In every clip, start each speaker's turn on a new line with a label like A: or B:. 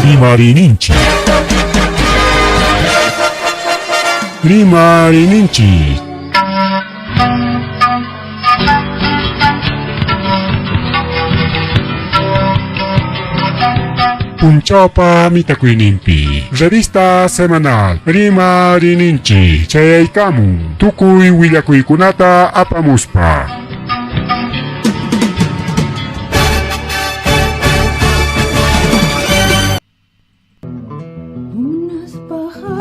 A: Rimarininchi. Rimarininchi. Punchawpa mitakuynimpi. Revista semanal Rimarininchi. Chayaykamun. Tukuy willakuykunata apamuspa.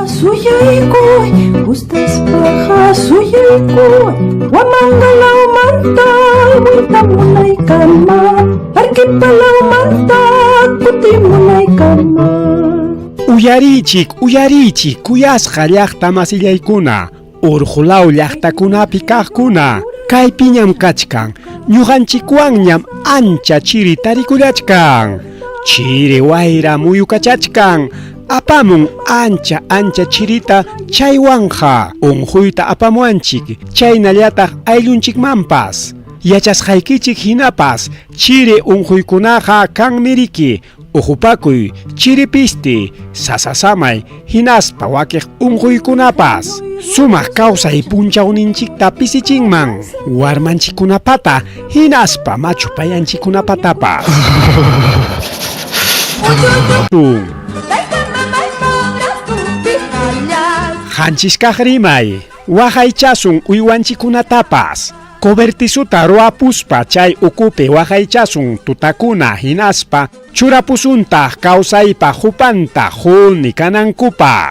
B: Suyaykoy, gustas paja suyaykoy, wamangalaw mantag, wita munay kama, arkipalaw mantag, kuti munay kama.
C: Uyarichik, kuyasqa llaqta masillaykuna, urqulaw llaqtakunapi kaqkuna, kaypiñam kachkan, ñuqanchikwanñam ancha chiri tarikullachkan, chiri wayra muyukachachkan, apamun ancha chirita chaywanja, unquyta apamuanchik, chaynallataq ayllunchikmanpas. Yachasqaykichik hinapas, chiri unquykunaqa kanmiriki, uhupakuy, chiripisti, sasasamay, hinaspa wakiq unquykunapas. Sumaq kawsay punchawninchikta pisichinman, warmanchikkunapata, hinaspa machupayanchikkunapatapas. Hanchiskaq rimay, waqaychasun uywanchikunatapas, cobertisuta ruapuspa chay ukupi waqaychasun tutakuna hinaspa, churapusuntaq kawsaypa hupanta huni kanankupa.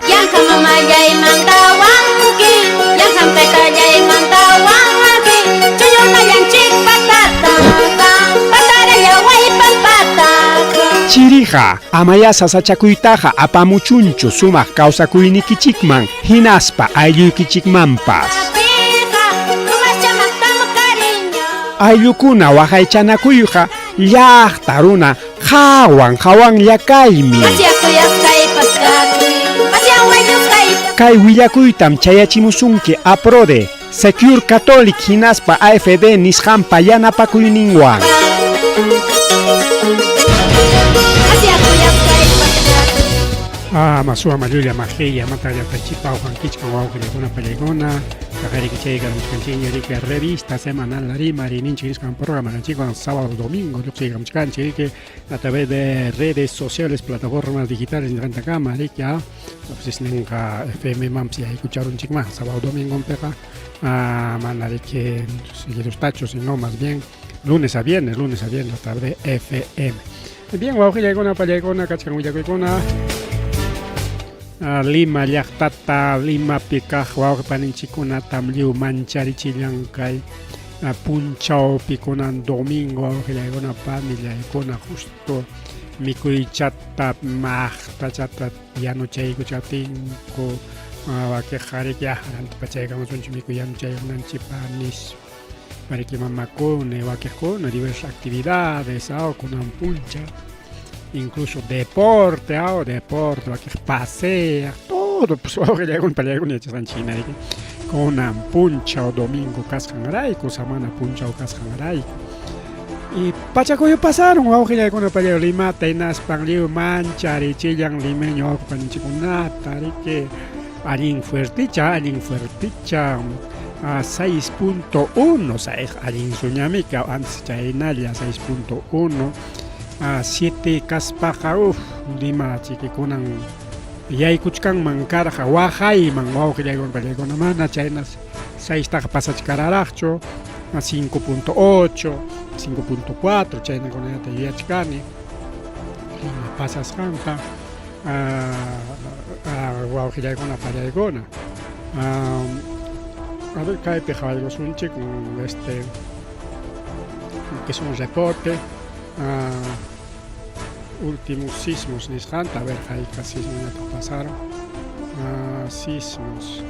C: Chirija, amaya sasachakuytaqa apamuchunchu sumaq kawsakuynikichikman, hinaspa aylluykichikmanpas. Ayllukuna waqaychanakuyqa llaqta runa hawan llakaymi. Kay willakuytam chayachimusunki aprode, Secure Catholic hinaspa AFD nisqanpa yanapakuyninwan. Masua mayulla majeya mata yatachipa ujankichkan wawqiykuna pallaykuna kaqarikichay kanchik revista semanal Rimarininchi nisqan programa kanchikwan sábado domingo lluqsiykamchkanchik a través de redes sociales, plataformas digitales nisqantakama rikya pues ninqa FM mamsi yaykucharunchikman sábado domingo pega mana riki seguidos tachos sino más bien lunes a viernes a través de FM. Bien wawqiykuna pallaykuna kachkan willakuykuna Lima llaqtata Limapi kaq wawqipaninchikkunatam lliw mancharichillankay punchawpi kunan domingo wawqillaykunapa millaykuna justo mikuychata maqtachata yanuchaykuchapinku wakiqarikya rantipachaykamusunchu mikuy yanuchaykunanchipa nispa riki mamakuna wakiqkuna diversas actividades kunan puncha incluso deporte, que pasea, todo, pues con pelea en China, con un puncha o domingo cascangaraico, semana puncha o cascangaraico. Y pachacoyo pasaron, ya con la pelea lima, tenas, panglio, mancha, chillan, limeño, panchiconata, que alin fuerticha, a 6.1, alin suñamica, antes chainalia 6.1. 7 kaspaqa Lima chikikunan yaykuchkan mankarqa waqayman wawqillaykuna pallaykuna mana chaynas 6 taqa pasachkararaqchu 5.8 5.4 chaynakunata yuyachkani Lima pasasqanta wawqillaykuna pallaykuna a ver kaypi qhawayllusunchik que es un reporte últimos sismos nisqanta, a ver, hay casi sismos pasaron. Sismos.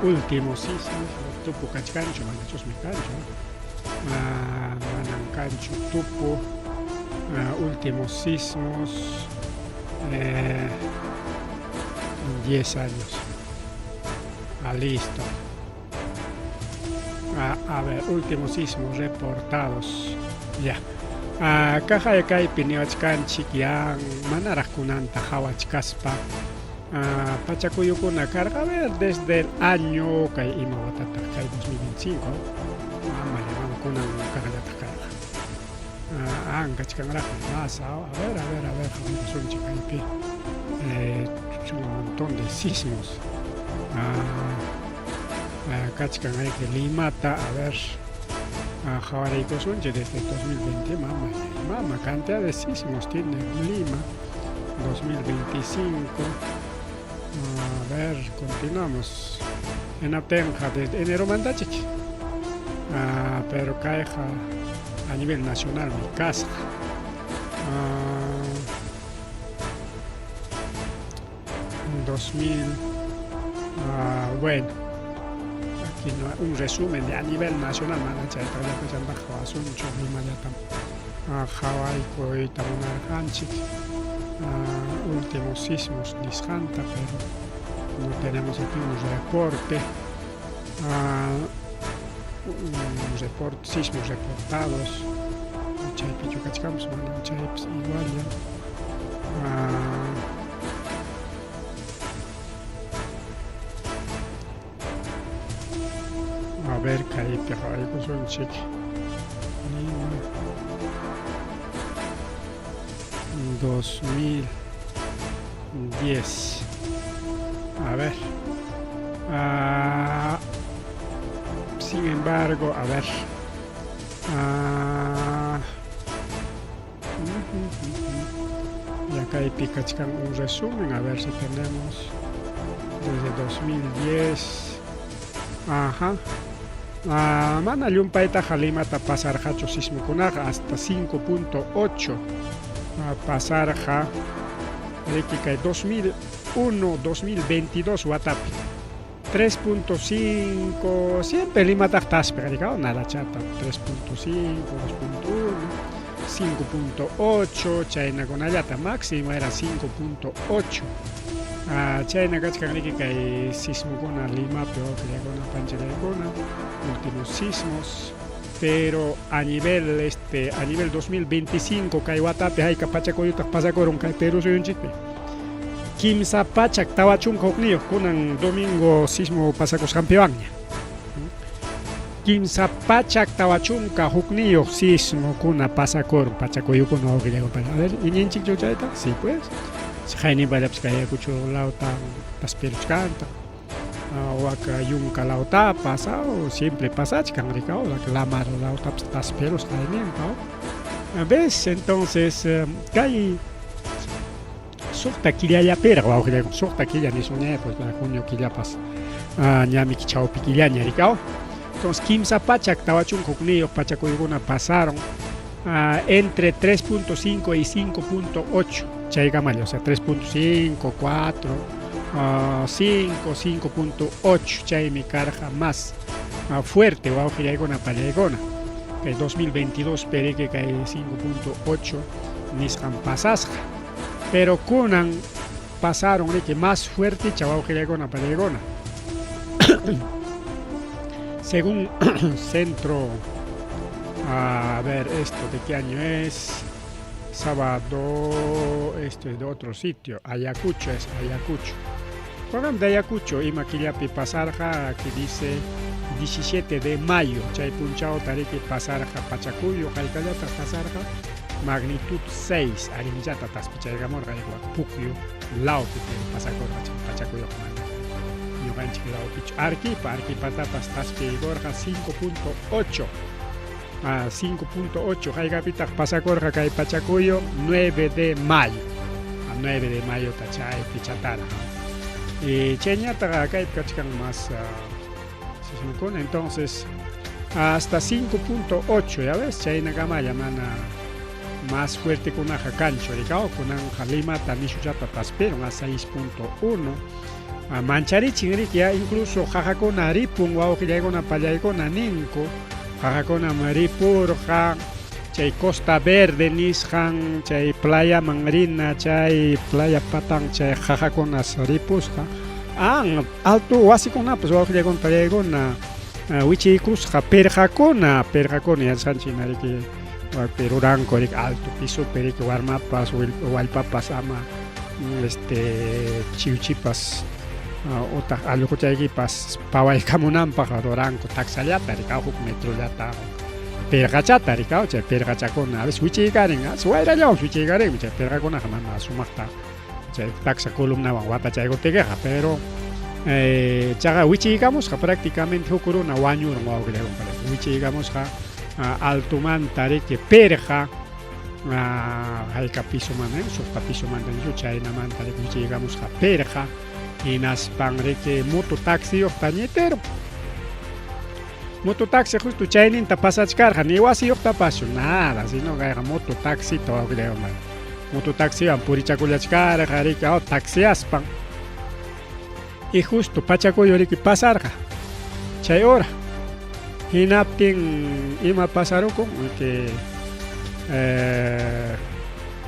C: Últimos sismos. Tupu kachkancho, manachos mi cancho. Manancancho, tupu. Últimos sismos. 10 años. Listo. A ver, últimos sismos reportados. Ya. Caja kaypi niwachkanchik yan manaraq kunanta hawachkaspa pachakuyukuna karqa a ver desde el año kay ima watataq kay 2025 mama kunan kaqallataq karqa ankachkanraqmi más a ver hawikusunchik kaypi un montón de sismos kachkan ayki Limata a ver Javaraykusunchik desde 2020 mama cantidad de sismos tiene Lima 2025 a ver continuamos en Atenja desde enero mandachik pero caeja a nivel nacional mi casa 2000 bueno aquí no, un resumen de a nivel nacional manachay taqllakuchanta hawasunchu Limallatam Hawayku tamunarqanchik últimos sismos nisqanta pero no tenemos aquí un reporte sismos reportados chaypi chukachkamos mana chaypis igual ya a ver kaypi hawaykusunchik Lima 2010 a ver sin embargo a ver y acá hay picachcan un resumen a ver si tenemos desde 2010 mana llumpayta Limata pasarjacho sismukunaqa hasta 5.8 pasarja kay 2001 2022 watapi 3.5 siempre Limata taspe nada chata 3.5 2.1 5.8 chayna kunallata máximo era 5.8 chayna kachkan kay sismukuna Limapi wawaykuna panchiraykuna últimos sismos pero a nivel 2025 kay watapi hayka pachakuyutaq pasakurun kay Perú suyunchikpi kimsa pachak tawachunqa hukniyuq kunan domingo sismo pasakusqanpiwanña kimsa pachak tawachunqa hukniyuq sismokuna pasakurun pachakuyukuna wawqillaykuna a ver iñinchikchu chayta sí pues haynimpallapis kay yakuchu lawtan taspiruchkanta waka yunka lawta pasao siempre pasachkan rikao lamar lawtapas tasperus hayninpa ves entonces kay sukta killallapiraq wawqillaykuna sukta killa nisunña pues junio killapas ñamiki chawpi killaña rikao entonces kimsa pachak tawachunqa hukniyuq pachakuyukuna pasaron entre 3.5 y 5.8 chaykamalla o sea 3.5 4 5 5.8 chaymi karqa más fuerte wawqillaykuna pallaykuna kay 2022 periki kay 5.8 nisqan pasasqa pero kunan pasaron riki más fuerte wawqillaykuna pallaykuna según centro a ver esto de qué año es sábado esto es de otro sitio Ayacucho es Ayacucho programa de Ayacucho ima killapi pasarja que dice 17 de mayo chay punchao tariki pasarja pachacuyo haykallata pasarja magnitud 6 arimillata taspichaygamorqa pukyu laupi pasakorqa pachacuyo ñuqanchik laupichu arquipatapas taspiygorqa 5.8 5.8 haykapitaq pasakorqa kay pachacuyo 9 de mayo 9 de mayo tachaypi chatara chayñataqa kaypi kachkan más sismukuna entonces hasta 5.8 ya ves chaynakamalla mana más fuerte kunaqa kanchu rikao kunanja Limata nishuchata tasperon a 6.1 mancharichin riki ya incluso qaqakuna ripun wawqillaykuna pallaykuna ninku qaqakuna ripurqa chay Costa Verde nisqan chay playa Mangrina chay playa Patán chay qaqakunas ripusqa alto wasikunapas wawqillaykuna pallaykuna wichaykusqa perqakuna yasqanchik riki Peruranco, alto piso, perique, warmapas, walpapas, ama, chiuchipas, ota, alucochaipas, pawai camunampa, roranco, taxaliata, ricao, metrolata, pergachata, ricao, pergachacona, a veces wichigaren, suera yo, wichigaren, pergacona, jamana, sumata, taxa columna, guapa, chaigo tegueja, pero. Chaga wichigamos prácticamente ocurre un año no wichigamos altuman que perja hay capiso man so capiso man yo chaina man tare wichigamos perja y nas pangre que mototaxi o tañetero mototaxi justo chainin ta pasachcar ni wasi o ta paso nada sino que mototaxi todo creo man mototaxi am purichaculachcar jarika o taxi aspan. Y justo Pachacoyo que pasarga chay hora hinaptin ima pasaruko que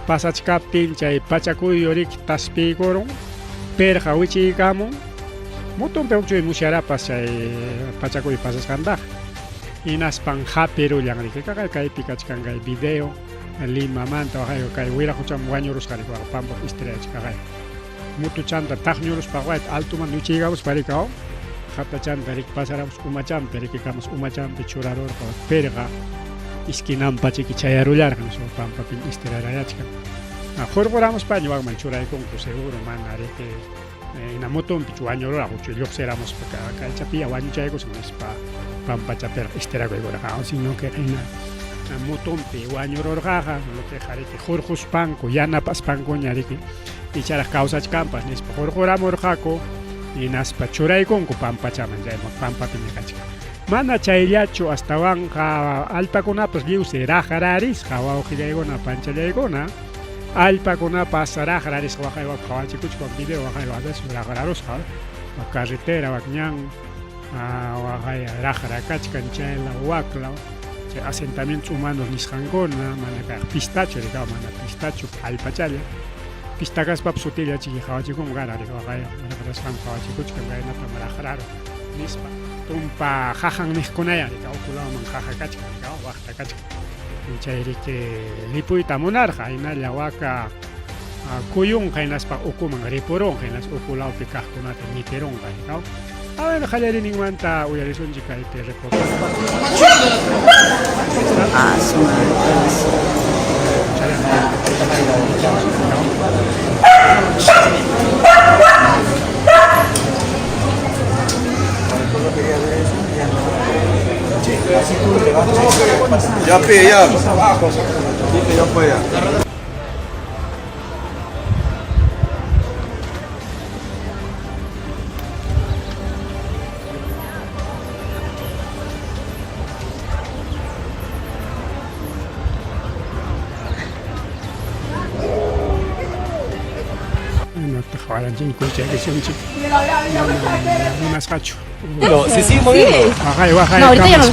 C: pasachkaptin chay Pachacoyo que taspigoro perja wichigamo moton peucho musharapas chay Pachacoyo pasas kanda inaspan japero yang que kay pikachkangay video lima manta kay wira kucham wañoros kari kwa pampo istreach kay mutu chanta tajñuros paguait alto man nuchigamos paricao jata chanta rik pasaramos umacham perikamos umacham churaror perga iskinam pachiki chayarullar kan so pampa pin isterarayachka jorgoramos paño wagman churay con seguro man areke ina moton pichuañoro a mucho yoxeramos ka chapia wañu chaygo son spa pampa chaper isterago igora sino que ina moton pe wañoro raja lo que jareke jorjos panco yana pas panco ñariki y charas causas campas nes por joramos jaco y nas pachuray con pampa chaman ya pampa piñacacha mana chayllacho hasta banja alpa con pues liu será jararis jawa ojilego na pancha legona alpa con pasará jararis jawa jawa kawachi kuch con video jawa de su jararos jawa la carretera bakñan a jawa jaracach cancha la huacla asentamientos humanos nisjangona mana pistacho de mana pistacho alpa chaya pistacas papsutilla chiqui jawachi como gara de kawaya mana raskan kawachi kuch kan gana tamara jararo nispa tumpa jajan niskonaya de kaukula man jajakach kan waqta kach chayri que lipuita monarja ina lawaka kuyun kainas pa ukuman riporon kainas ukulao pikaj kunata niteron kan a ver jalere ningmanta uyarizun chica te reporta
D: Ya pide ya. Dice ya fue ya.
E: No, se sigue moviendo.
C: No, ahorita ya no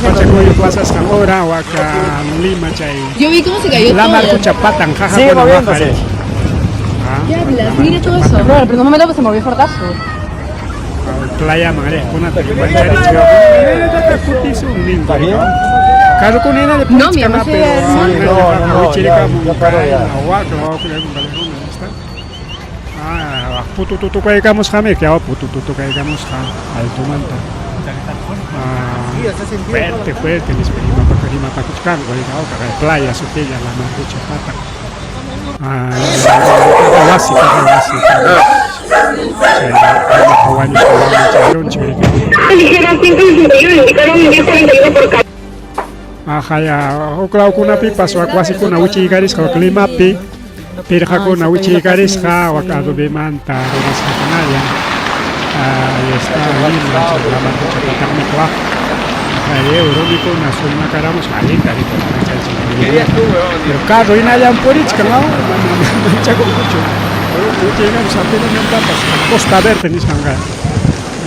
F: Yo vi cómo se cayó todo.
E: Sigue moviéndose.
F: ¿Qué hablas? Mira todo eso. No, pero no me lo que se movió fortazo.
C: Playa Mare, una
F: No, mi mamá se...
C: putututu caigamos jame que ahora putututu caigamos alto manta fuerte mis prima para cuchcar playa sotella la marrucha pata claro kuna pipa so quasi kuna uchi garis ko klima pi perja con uchi garis ha wakado be manta res kanaya está la marcha patami kwa euro na suma karamos ali carito pero carro ina ya porich kana chaco mucho uchi garis apenas no tapas Costa Verde ni sanga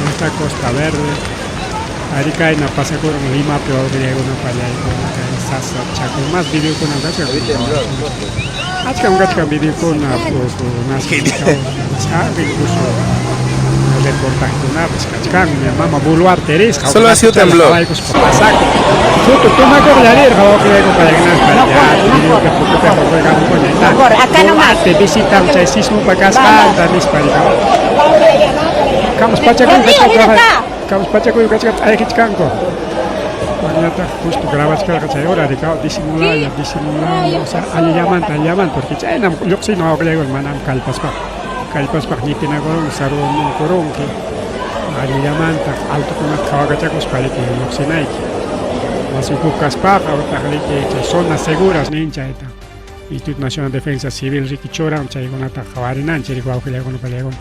C: esta Costa Verde Arica y na pasa con Lima pero griego na playa y sasa chaco más video con la gacha Achkan video con nas incluso reportaje de una vez, cachcan, mi mamá Boluarte eres,
E: Solo ha sido temblor.
C: Tú me acordaré, que llego para ganar,
F: Acá nomás.
C: te visitan, te sismo para cascar, mis paridos. Kamus pachacuy, cachcan, hay que chicanco. Mañana justo grabas que la hora de cada disimular, o sea, al llaman, porque ya no, yo sí no hago el manam calpas pa ni pina corón, saro no corón que al llaman alto con la cabaga chacos para que yo sí no hay. Mas un poco caspa, ahora que zonas seguras ninja eta. Instituto Nacional de Defensa Civil Riquichora, un chay con atajabarina, un chay con palegon.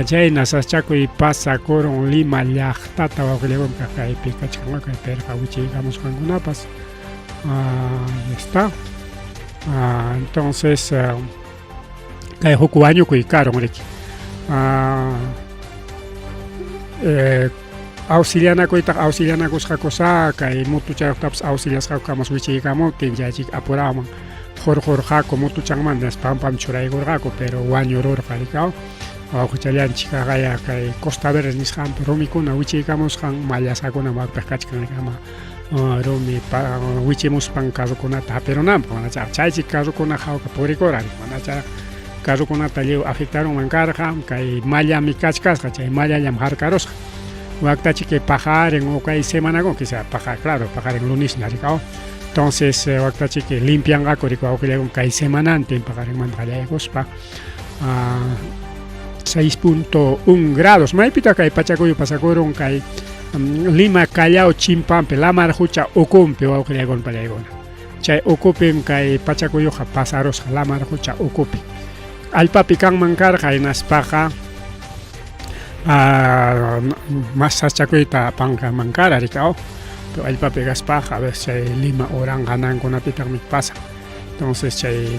C: Jay nasas chaco y pasa coron lima llachtata o que le gonca y pica chama que perca uchi digamos con una pas ya está. Entonces que hoku año que caro mreki auxiliana cosa cosa que mutu chaktaps auxilias kamos uchi digamos que ya chik apurama jor jako mutu changman des pam churai gorgako pero año ror falicao Ojuchalian chica gaya que Costa Verde ni han romikuna wichikamos han malasakuna mak pescachkan kama romi pa wichimus pan caso con ata pero nam con ata chai caso con a hauka poricora con ata caso con ata leo afectaron mancar ham kai malla mi cachkas chai malla yam harkaros wakta chique pajar en okai semana con que sea pajar claro pajar en lunes naricao entonces wakta chique limpian ga coricao que le kai semanante pajar en mandalaya gospa 6.1 grados. Maipita kai pachacoyo pasacoron kai Lima Callao Chimpampe la marjucha ocumpe o auxiliagon palegona. Chay ocupem kai pachacoyo ja pasaros la marjucha ocupe. Al papi kan mancar kai naspaja más sachacoita panca mancara ricao. Pero al papi gaspaja a veces Lima orang ganan con apita mi pasa. Entonces chay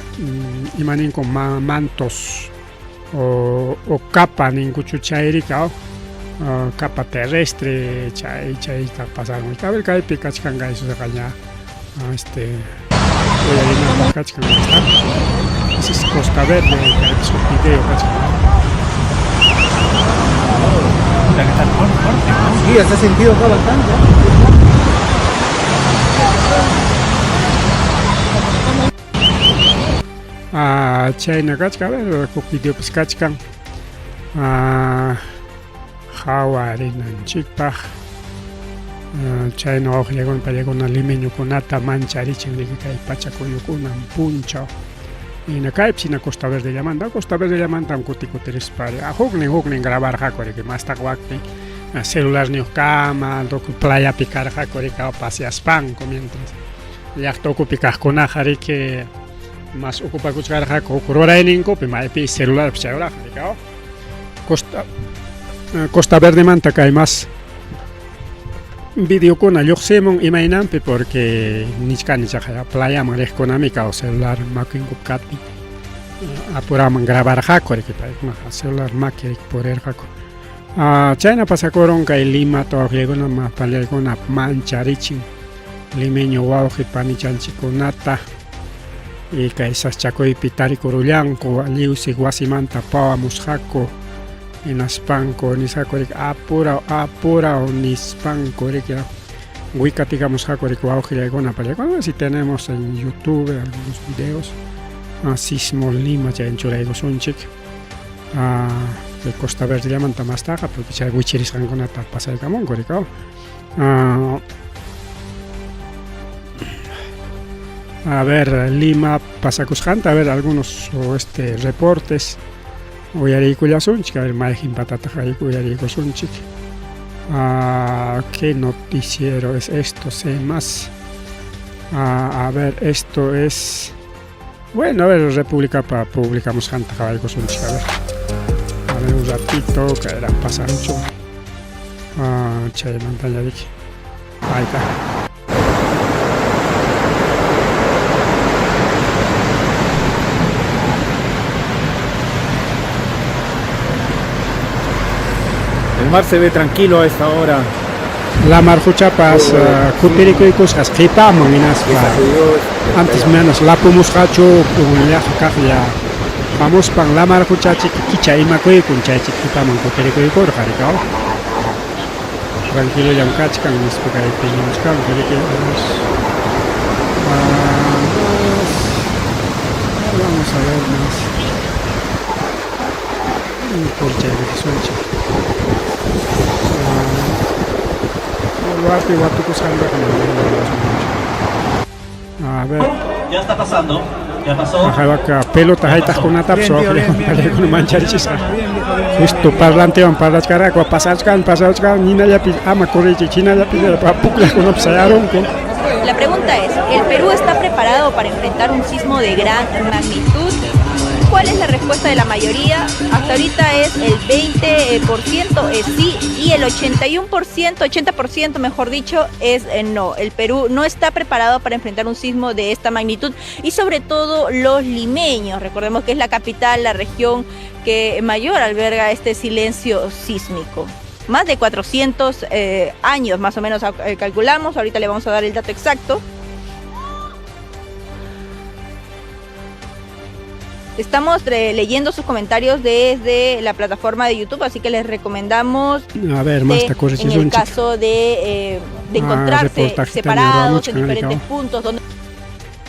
C: imanin con mantos o capa ningún chairica capa terrestre chay pasaron y cabe que picachcan eso de caña voy a ir a picachcan ese es Costa Verde que es un video
E: Sí, se ha sentido todo bastante.
C: China kachka ver video piskachkan hawarinan chikpaj chayna oqllawan pallakunan limeño kunata mancharichin kay pachakuyukunan punchaw ina kaypis hina Costa Verde llamantam kutikutirispa huknin grabar hakuriki mastaq wakpi celular niuqkama playapi karqa kurika paseaspanku mientras llaqta ukupi kaqkunaqa riki más ocupa cuchara corora en incope ma epi celular pchayora ricao Costa Verde manta que hay más video con alloxemon y mainampe porque nichka playa man económica o celular makin kupkati apuraman grabar hakore que para celular makin por el hako China pasacoron que Lima to llegona ma palegona mancharichin limeño wauji panichanchi conata y que esas chaco y pitari corullanco aliusi guasimanta pawa musjaco en aspanco ni saco apura o ni spanco que wikati musjaco de cuauji de gona para si tenemos en YouTube algunos videos sismo Lima ya en Churaigo sunchik de Costa Verde llaman tamastaga porque ya wichiris con ata pasa el camón coricao a ver, Lima pasacusjanta, a ver algunos reportes. Voy a ir con la sunchik, a ver, maejin patata voy a ir con sunchik. ¿Qué noticiero es esto? Sé más. A ver, esto es. Bueno, a ver, República publicamos janta con sunchik, a ver un ratito, que era pasar mucho. Chay montaña de aquí. Ahí está.
E: El mar se ve tranquilo a esta hora.
C: La marjuchapas cupirico y cosas que paman en aspa. Antes menos la pumuscacho con la jacafia vamos pan la marcuchachi kicha ima kuy kunchachi kipaman kotere kuy kor harikao. Tranquilo ya kachkan mis pekay peños kan que vamos a ver más. Porcha de sueño. Guapi kusanda a ver.
G: Ya está pasando. Ya pasó.
C: Acá pelota ahí está con una tapso, con mancharichis. Justo parlante van para las caras, pasascan, Nina ya ama correche, China ya pide para pukla con obsayaron con.
H: La pregunta es, ¿el Perú está preparado para enfrentar un sismo de gran magnitud? ¿Cuál es la respuesta de la mayoría? Hasta ahorita es el 20% es sí y el 80% mejor dicho es no. El Perú no está preparado para enfrentar un sismo de esta magnitud y sobre todo los limeños. Recordemos que es la capital, la región que mayor alberga este silencio sísmico. Más de 400 años más o menos calculamos, ahorita le vamos a dar el dato exacto. Estamos leyendo sus comentarios desde la plataforma de YouTube, así que les recomendamos,
C: a ver, más
H: en el caso de encontrarse separados en diferentes puntos. Donde...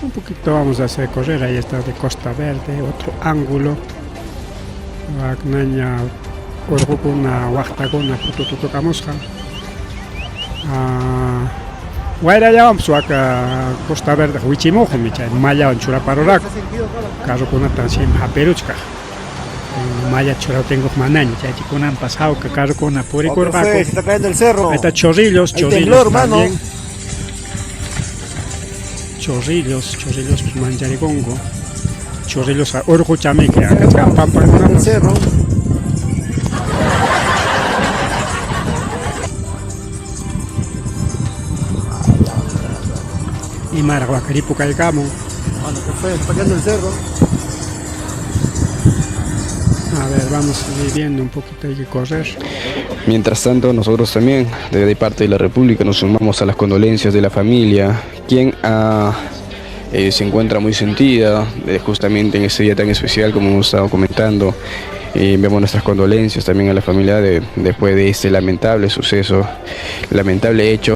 C: Un poquito vamos a hacer correr, ahí está de Costa Verde, otro ángulo. Wagnaña, Orgukuna, Huachtakuna, Pututucamusja. Guaira ya vamos a Costa Verde, Huichimojo, Maya, Churaparorac, Caso con una tansim, Japeruchka. Maya Churao tengo manaña, con han pasado, que Caso con una Puricorbaco.
E: Se está cayendo el cerro.
C: Ahí está Chorrillos también. Chorrillos, Manjarigongo. Chorrillos a Orjuchameque, acá está Pampa con el cerro. Y Maraguacaripu Calcamo.
E: Bueno, ¿qué fue? Está cayendo el cerro.
C: A ver, vamos a ir viendo un poquito, hay que correr.
I: Mientras tanto, nosotros también, de parte de la República, nos sumamos a las condolencias de la familia, quien se encuentra muy sentida, justamente en este día tan especial como hemos estado comentando. Vemos nuestras condolencias también a la familia después de este lamentable suceso, lamentable hecho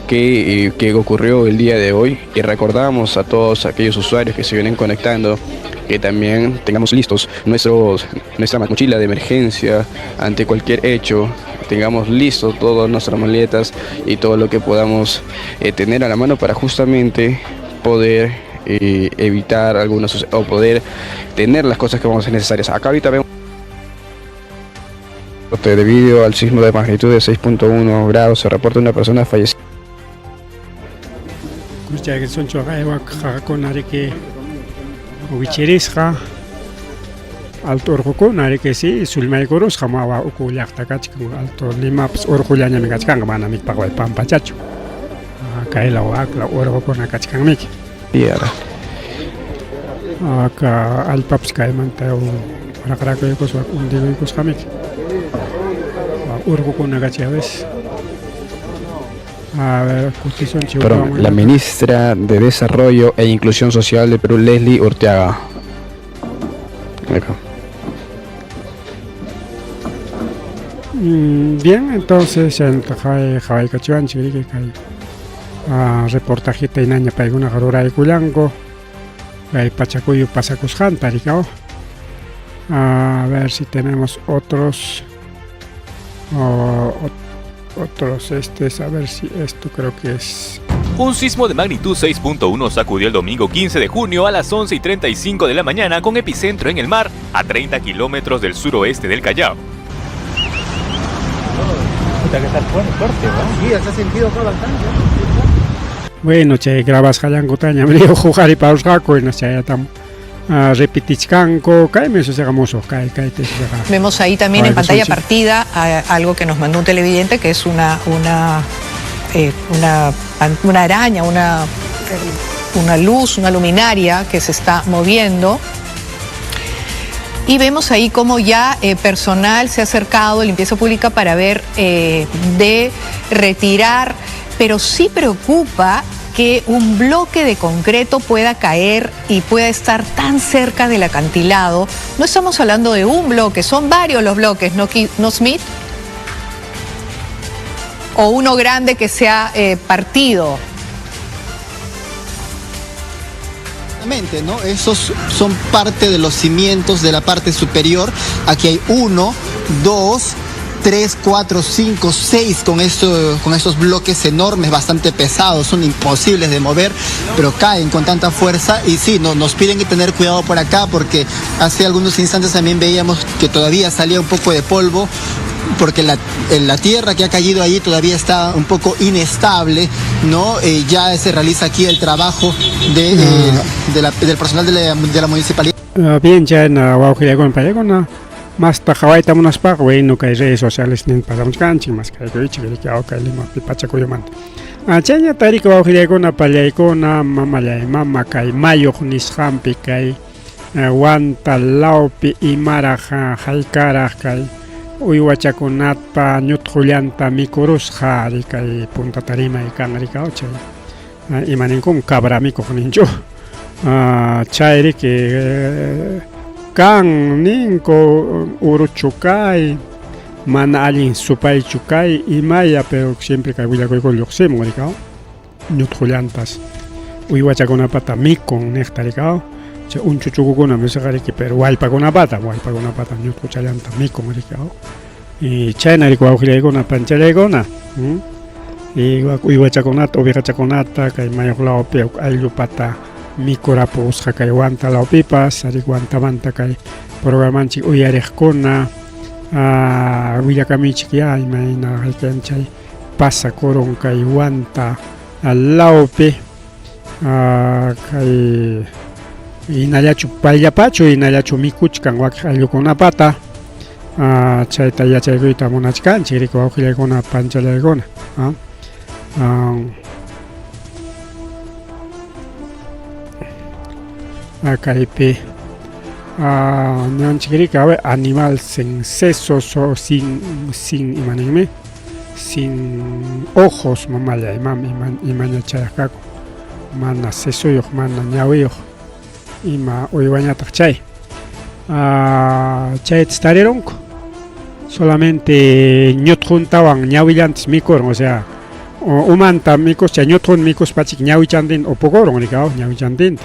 I: que ocurrió el día de hoy, y recordamos a todos aquellos usuarios que se vienen conectando que también tengamos listos nuestra mochila de emergencia ante cualquier hecho, tengamos listos todas nuestras maletas y todo lo que podamos tener a la mano para justamente poder evitar algunos o poder tener las cosas que vamos a ser necesarias. Acá ahorita vemos debido al sismo de magnitud de 6.1 grados se reporta una persona fallecida.
C: Escucha que son chorreos con que Ubichirisja alto orjuko que sí sulmaigoros jamawa ukulakta kachkan alto lima orjullanya me kachkan mana mi pago pampa chacho kaela wakla orjuko na kachkan mi
I: Tierra.
C: Acá al paps kaimanta rakrako yukos undigo yukos jamik orjuko na kachawes. A ver,
I: Perdón, la ministra de Desarrollo e Inclusión Social de Perú, Leslie Urteaga.
C: Bien, entonces en Jawai Cachuan, Chirique, reportaje Tainaña Paiguna Garura de Cuyango, Pachacuyo Pasacusjan, Taricao. A ver si tenemos otros. A ver si esto creo que es.
J: Un sismo de magnitud 6.1 sacudió el domingo 15 de junio a las 11:35 de la mañana con epicentro en el mar a 30 kilómetros del suroeste del Callao.
E: Sí, se ha sentido acá bastante.
C: Bueno, che, grabas Jayango Taña, me digo jugar y para los jacos, no sé, ya estamos. Repitichcanco,
K: Vemos ahí también en pantalla partida algo que nos mandó un televidente, que es una araña, una luz, una luminaria que se está moviendo. Y vemos ahí cómo ya personal se ha acercado a limpieza pública para ver de retirar, pero sí preocupa que un bloque de concreto pueda caer y pueda estar tan cerca del acantilado. No estamos hablando de un bloque, son varios los bloques, ¿no, Smith? O uno grande que se ha partido.
L: ¿No? Esos son parte de los cimientos de la parte superior. Aquí hay 1, 2, 3, 4, 5, 6 con estos bloques enormes, bastante pesados, son imposibles de mover, pero caen con tanta fuerza. Y sí, nos piden que tener cuidado por acá, porque hace algunos instantes también veíamos que todavía salía un poco de polvo, porque la tierra que ha caído allí todavía está un poco inestable, ¿no? Ya se realiza aquí el trabajo del personal de la municipalidad.
C: Bien, ya en Guaujilegon, más tajawai tamunas pa, güey, no hay redes sociales ni pasamos canching, más que hay que ahora lima pipacha cuyoman. Chaya tarik Guaujilegon, pallaicona, mama kai, mayo nishampi kai, guanta laupi y maraja, jaikara kai. Uywachakunatpa ñutqullanta mikurusqa rikay Punta Tarima kan rikawchay imaninkum cabra mikuq ninchu chayri que kan ninku uruchukay mana allin supaychukay imaya pero siempre kay willakuyku lluqsimun rikaw ñutqullantas uywachakunapata mikun niqta rikaw chay unchuchukukuna misaqariki pero wallpakunapata ñutquchallanta mikun rikaw y chayna rika wawqillaykuna panchallaykuna y uywachakunata ovejachakunata kay mayuq lawpi ayllupata mikurapusqa kay wanta lawpipas arik wantamanta kay programanchik uyariqkuna willakamichik ya imayna chay pasakurun kay wanta lawpi kay inallachu payllapachu inallachu mikuchkan wakiq ayllukunapata chayta yachaykuyta munachkanchik rika wawqillaykuna panchallaykuna kaypi ñanchik rika animal sin sesos o sin imaninmi sin ojos mamalla imaña chayaqkaku mana sesuyuq mana ñawiyuq ima uywañataq chay chayta tarirunku solamente ñutquntawan ñawillantas mikurun, o sea umanta mikus chay ñutqun mikuspachik ñawichantin upukurun rikaw ñawichantinta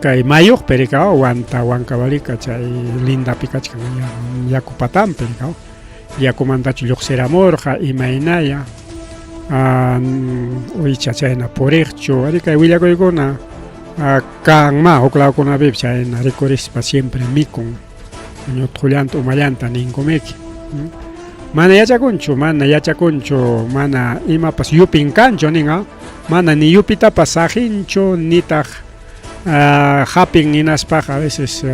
C: kay mayuqpi rikaw wankawarika chay lindapi kachkan yaku patanpi rikaw yakumantachu lluqsiramurqa imaynaya uycha chayna puriqchu ari kay willakuykuna kanma huk lawkunapipi chayna rikurispa siempre mikun ñutqullanta umallanta ninkumiki mana yachakunchu mana imapas yupin kanchu ninga mana ni yupitapas sajinchu nitaq hapin ninaspaqa a veces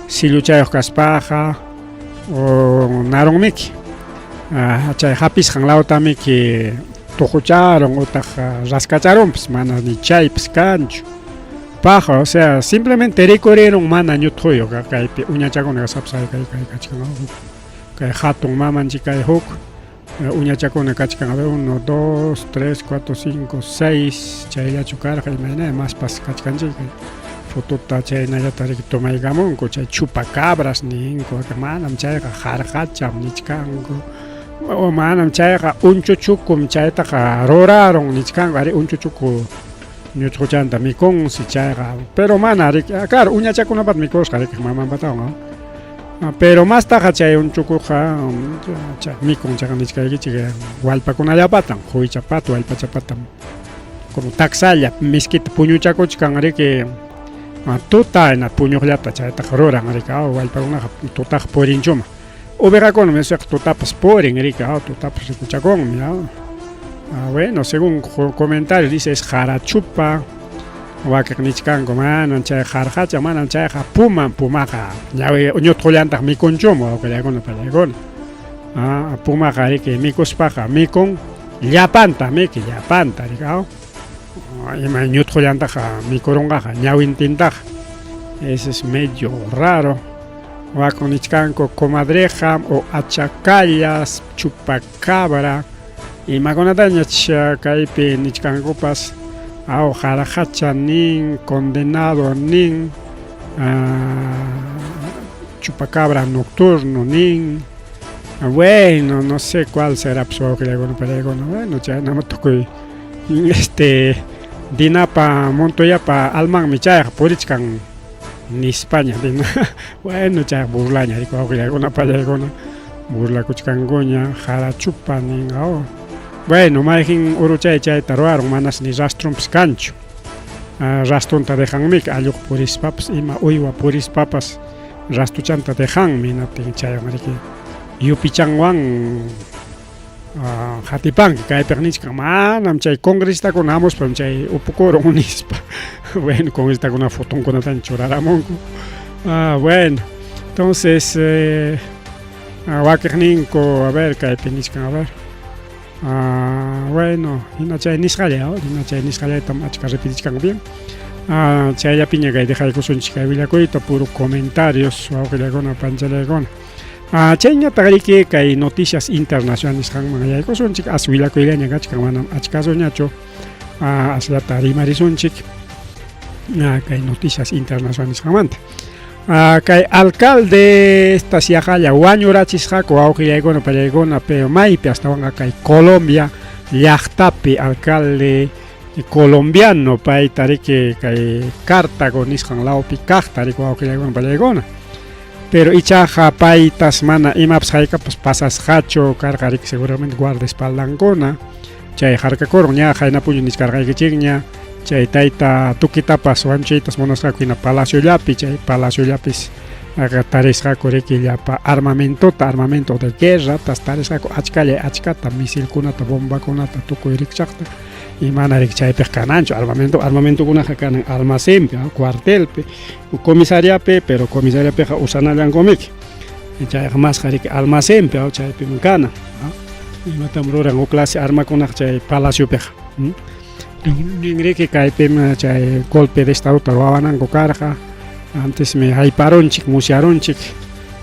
C: silluchayuq kaspaqa o narunmiki chay hapisqan lawtamiki tuqucharon utaq raskacharunpis mana ni chaypis kanchu paja, o sea, simplemente rikurieron mana ñutquyuq kaypi uñachakuna sapsay kachkan kay hatun mamanchik kay huk uñachakuna kachkan 1, 2, 3, 4, 5, 6 chayllachu karqa imayna maspas kachkanchik fotuta chaynallata riki tomaykamunku chay chupacabras ninku manam chayqa harqacham nichkanku o manam chayqa unchuchukum chaytaqa ruraron nichkanku ari unchuchuku ñutquchanta mikunsi chayqa pero mana riki claro uñachakunapat mikusqa riki mamanpataqa pero más taqa chay unchukuqa mikun chayqa nichkaykichik wallpakunallapatan huychapata wallpachapata como taksalla miskita puñuchakuchkan riki tutayna puñuqllata chaytaqa ruran riki wallpakunaqa tutaqa purinchuma ovejakuna misaq tutapas purin riki tutapas rikuchakunmi bueno, según comentario dice es jarachupa wakiq nichkanku manan chay jarqacha manan chayqa pumaqa ñawi ñutqullantaq mikunchuma wawqillaykuna pallaykuna pumaqa riki mikuspaqa mikun llapanta rikaw ima ñutqullantaqa mikurunqaqa ñawintintaqa eso es medio raro wakiq nichkanku comadreja o achacallas chupacabra imakunatañach kaypi nichkankupas jarajacha nin, condenado nin, chupacabra nocturno nin, bueno, no sé cuál será su abuelo, pero bueno, ya no me tocó dinapa montoyapa alman michaya purichkan ni España dina bueno ya burlaña digo abuelo para burla kuchkangoña jara chupa nin bueno majin uruchay chay taruaron manas ni rastrum piscancho rastunta dejanmik ayuq puris papas ima uywa puris papas rastuchanta dejanmi natin chay mariki yupichanwan Jatipan, que hay pernisca, manam chay congresta con amos, pero chay upukoro unispa. Bueno, con esta con una foto con una tan choraramonco. Bueno, entonces, Wakerninko, a ver, que hay pernisca, a ver. Bueno, y no chay nisjalea, tamachka repitichkan bien. Chay la piña que deja de cosun chica vilacoita, puro comentarios, o que le gona panchalegona. Chayña tagariki kay noticias internacionales kan mga yay ko sunchik aswila ko ilan yaga chika manam achkaso ñacho asla tarimari sunchik kay noticias internacionales kan manta kay alcalde esta siajaya wañurachisqa ko awqillaykuna pallaykuna pero maypi astawan kay Colombia llaqtapi alcalde colombiano pay tariki kay Cartago nisqan lawpi kaq tariko awqillaykuna pallaykuna pero ichaja paitas mana imaps haika pues pasas hacho cargarik seguramente guardaespaldankuna chay harkakoron ña hayna puñu niskarqaykichikña chay tayta tukitapas wanchaytas munasqakuhina palacio llapi chay palacio llapis tarisqaku riki llapa armamento de guerra tas tarisqaku achkata misilkunata bombakunata tukuy rikchaqta y mana chaypej kanancho armamento kunaqa kanan almacenpi cuartelpi comisariapi pero comisariapiqa usanallankumiki chayqa masqa riki almacenpi chaypi kana imatam ruran u clase armakunaqa chay palaciopiqa riki kaypima chay golpe de estadota ruwananku karqa antes me hayparonchik musyaronchik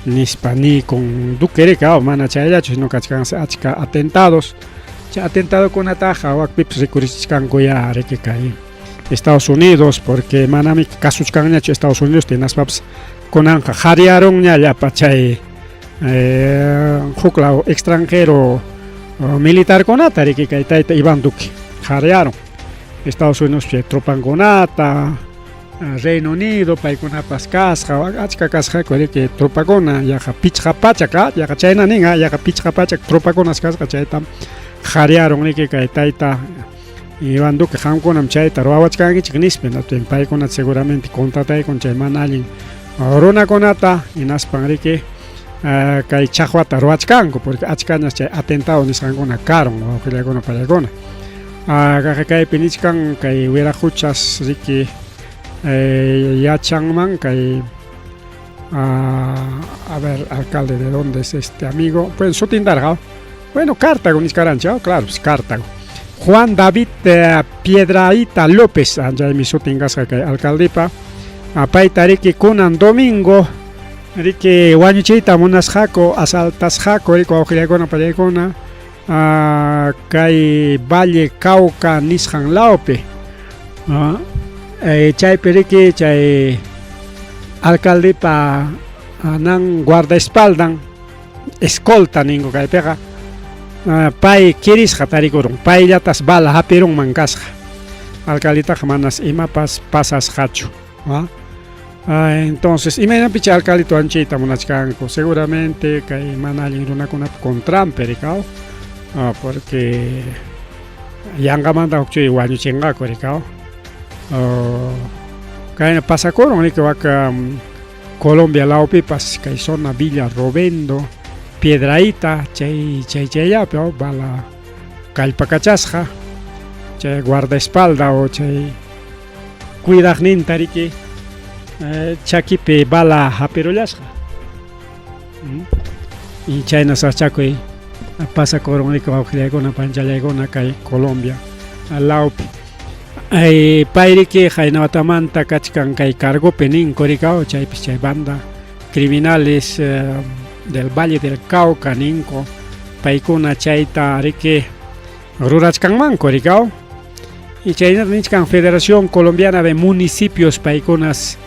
C: nispa ni con Duque riki mana chayllachu sino kachkansi achka atentados atentado con ataja o akpips recurrichkanku ya riki kay Estados Unidos porque manami kasuchkanñachu Estados Unidos tinas paps konanja jariaronña llapa chay hukla extranjero militar konata riki kay tayta Iván Duque jariaron Estados Unidos chay tropankonata Reino Unido paykunapas kasqa achka kasqaku riki tropakuna yaqa pichqa pachaka yaqa chayna ninga yaqa pichqa pachak tropakunas kasqa chaytam jariaron riki kay tayta Iván Duque hamkunam chayta ruwawachkankichik nispi natun paykunata seguramente contrataykun chay mana allin runakunata hinaspan riki kay chaqwata ruwachkanku porque achkañas chay atentado nisqankuna karon wawqillaykuna pallaykuna kaypi nichkan kay wiraquchas riki yachanman kay a ver alcalde de dónde es este amigo pues Sotindarga bueno Cartago niscarancha claro pues Cartago Juan David Piedrahita López allá mi Sotingasqa kay alcaldepa payta riki kunan domingo riki wañuchiyta munasqaku asaltasqaku riki wawqillaykuna pallaykuna kay Valle Cauca nisqan lawpi chaypi riki chay alcaldepa nan guardaespaldan escolta ningu kaypiqa pay kirisqa tarikuron payllatas bala hapirun mankasqa alcaldetaqa manas imapas pasasqachu entonces imaynapi chay alcaldito anchayta munachkanku seguramente kay mana allin runakunapa contrampi rikaw porque yanqamanta hukchay wañuchinqaku rikaw kayna pasakuron riki waka Colombia lawpipas kay zona Villa Robendo Piedrahita chayllapi bala kallpakachasqa chay guardaespalda o chay cuidaqninta riki chakipi bala hapirullasqa y chayna sachakuy pasakuron riki wawqillaykuna panchallaykuna kay Colombia lawpi payriki haynawatamanta kachkan kay cargopi ninku rikaw chaypis chay banda criminales del Valle del Cauca ninku paykuna chayta riki rurachkanmanku rikao. Y chaynata nichkan Federación Colombiana de Municipios paykunas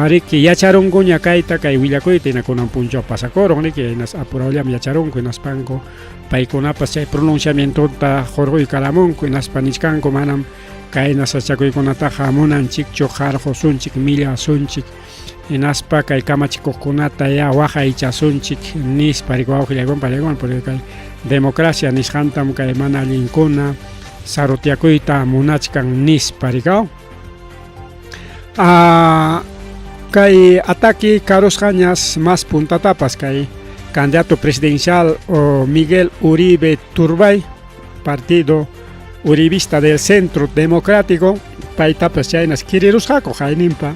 C: riki yacharunku ñakayta kay willakuyta kunan punchaw pasakurun riki inas apurawllam yacharunku inaspanku paykunapas chay pronunciamientonta jorquykamunku inaspa nichkanku manam kay nasachakuykunataqa munanchikchu qarqusunchik millasunchik inaspa kay kamachikuqkunata ya waqaychasunchik nispa rikuwawqillakuna porque kay democracia nisqantam kay mana allinkuna sarutiakuyta munachkan nispa rikaw. Kay ataki karusqañas más puntatapas kay candidato presidencial Miguel Uribe Turbay, partido uribista del Centro Democrático, paytapas chaynas kirirusqaku hayninpa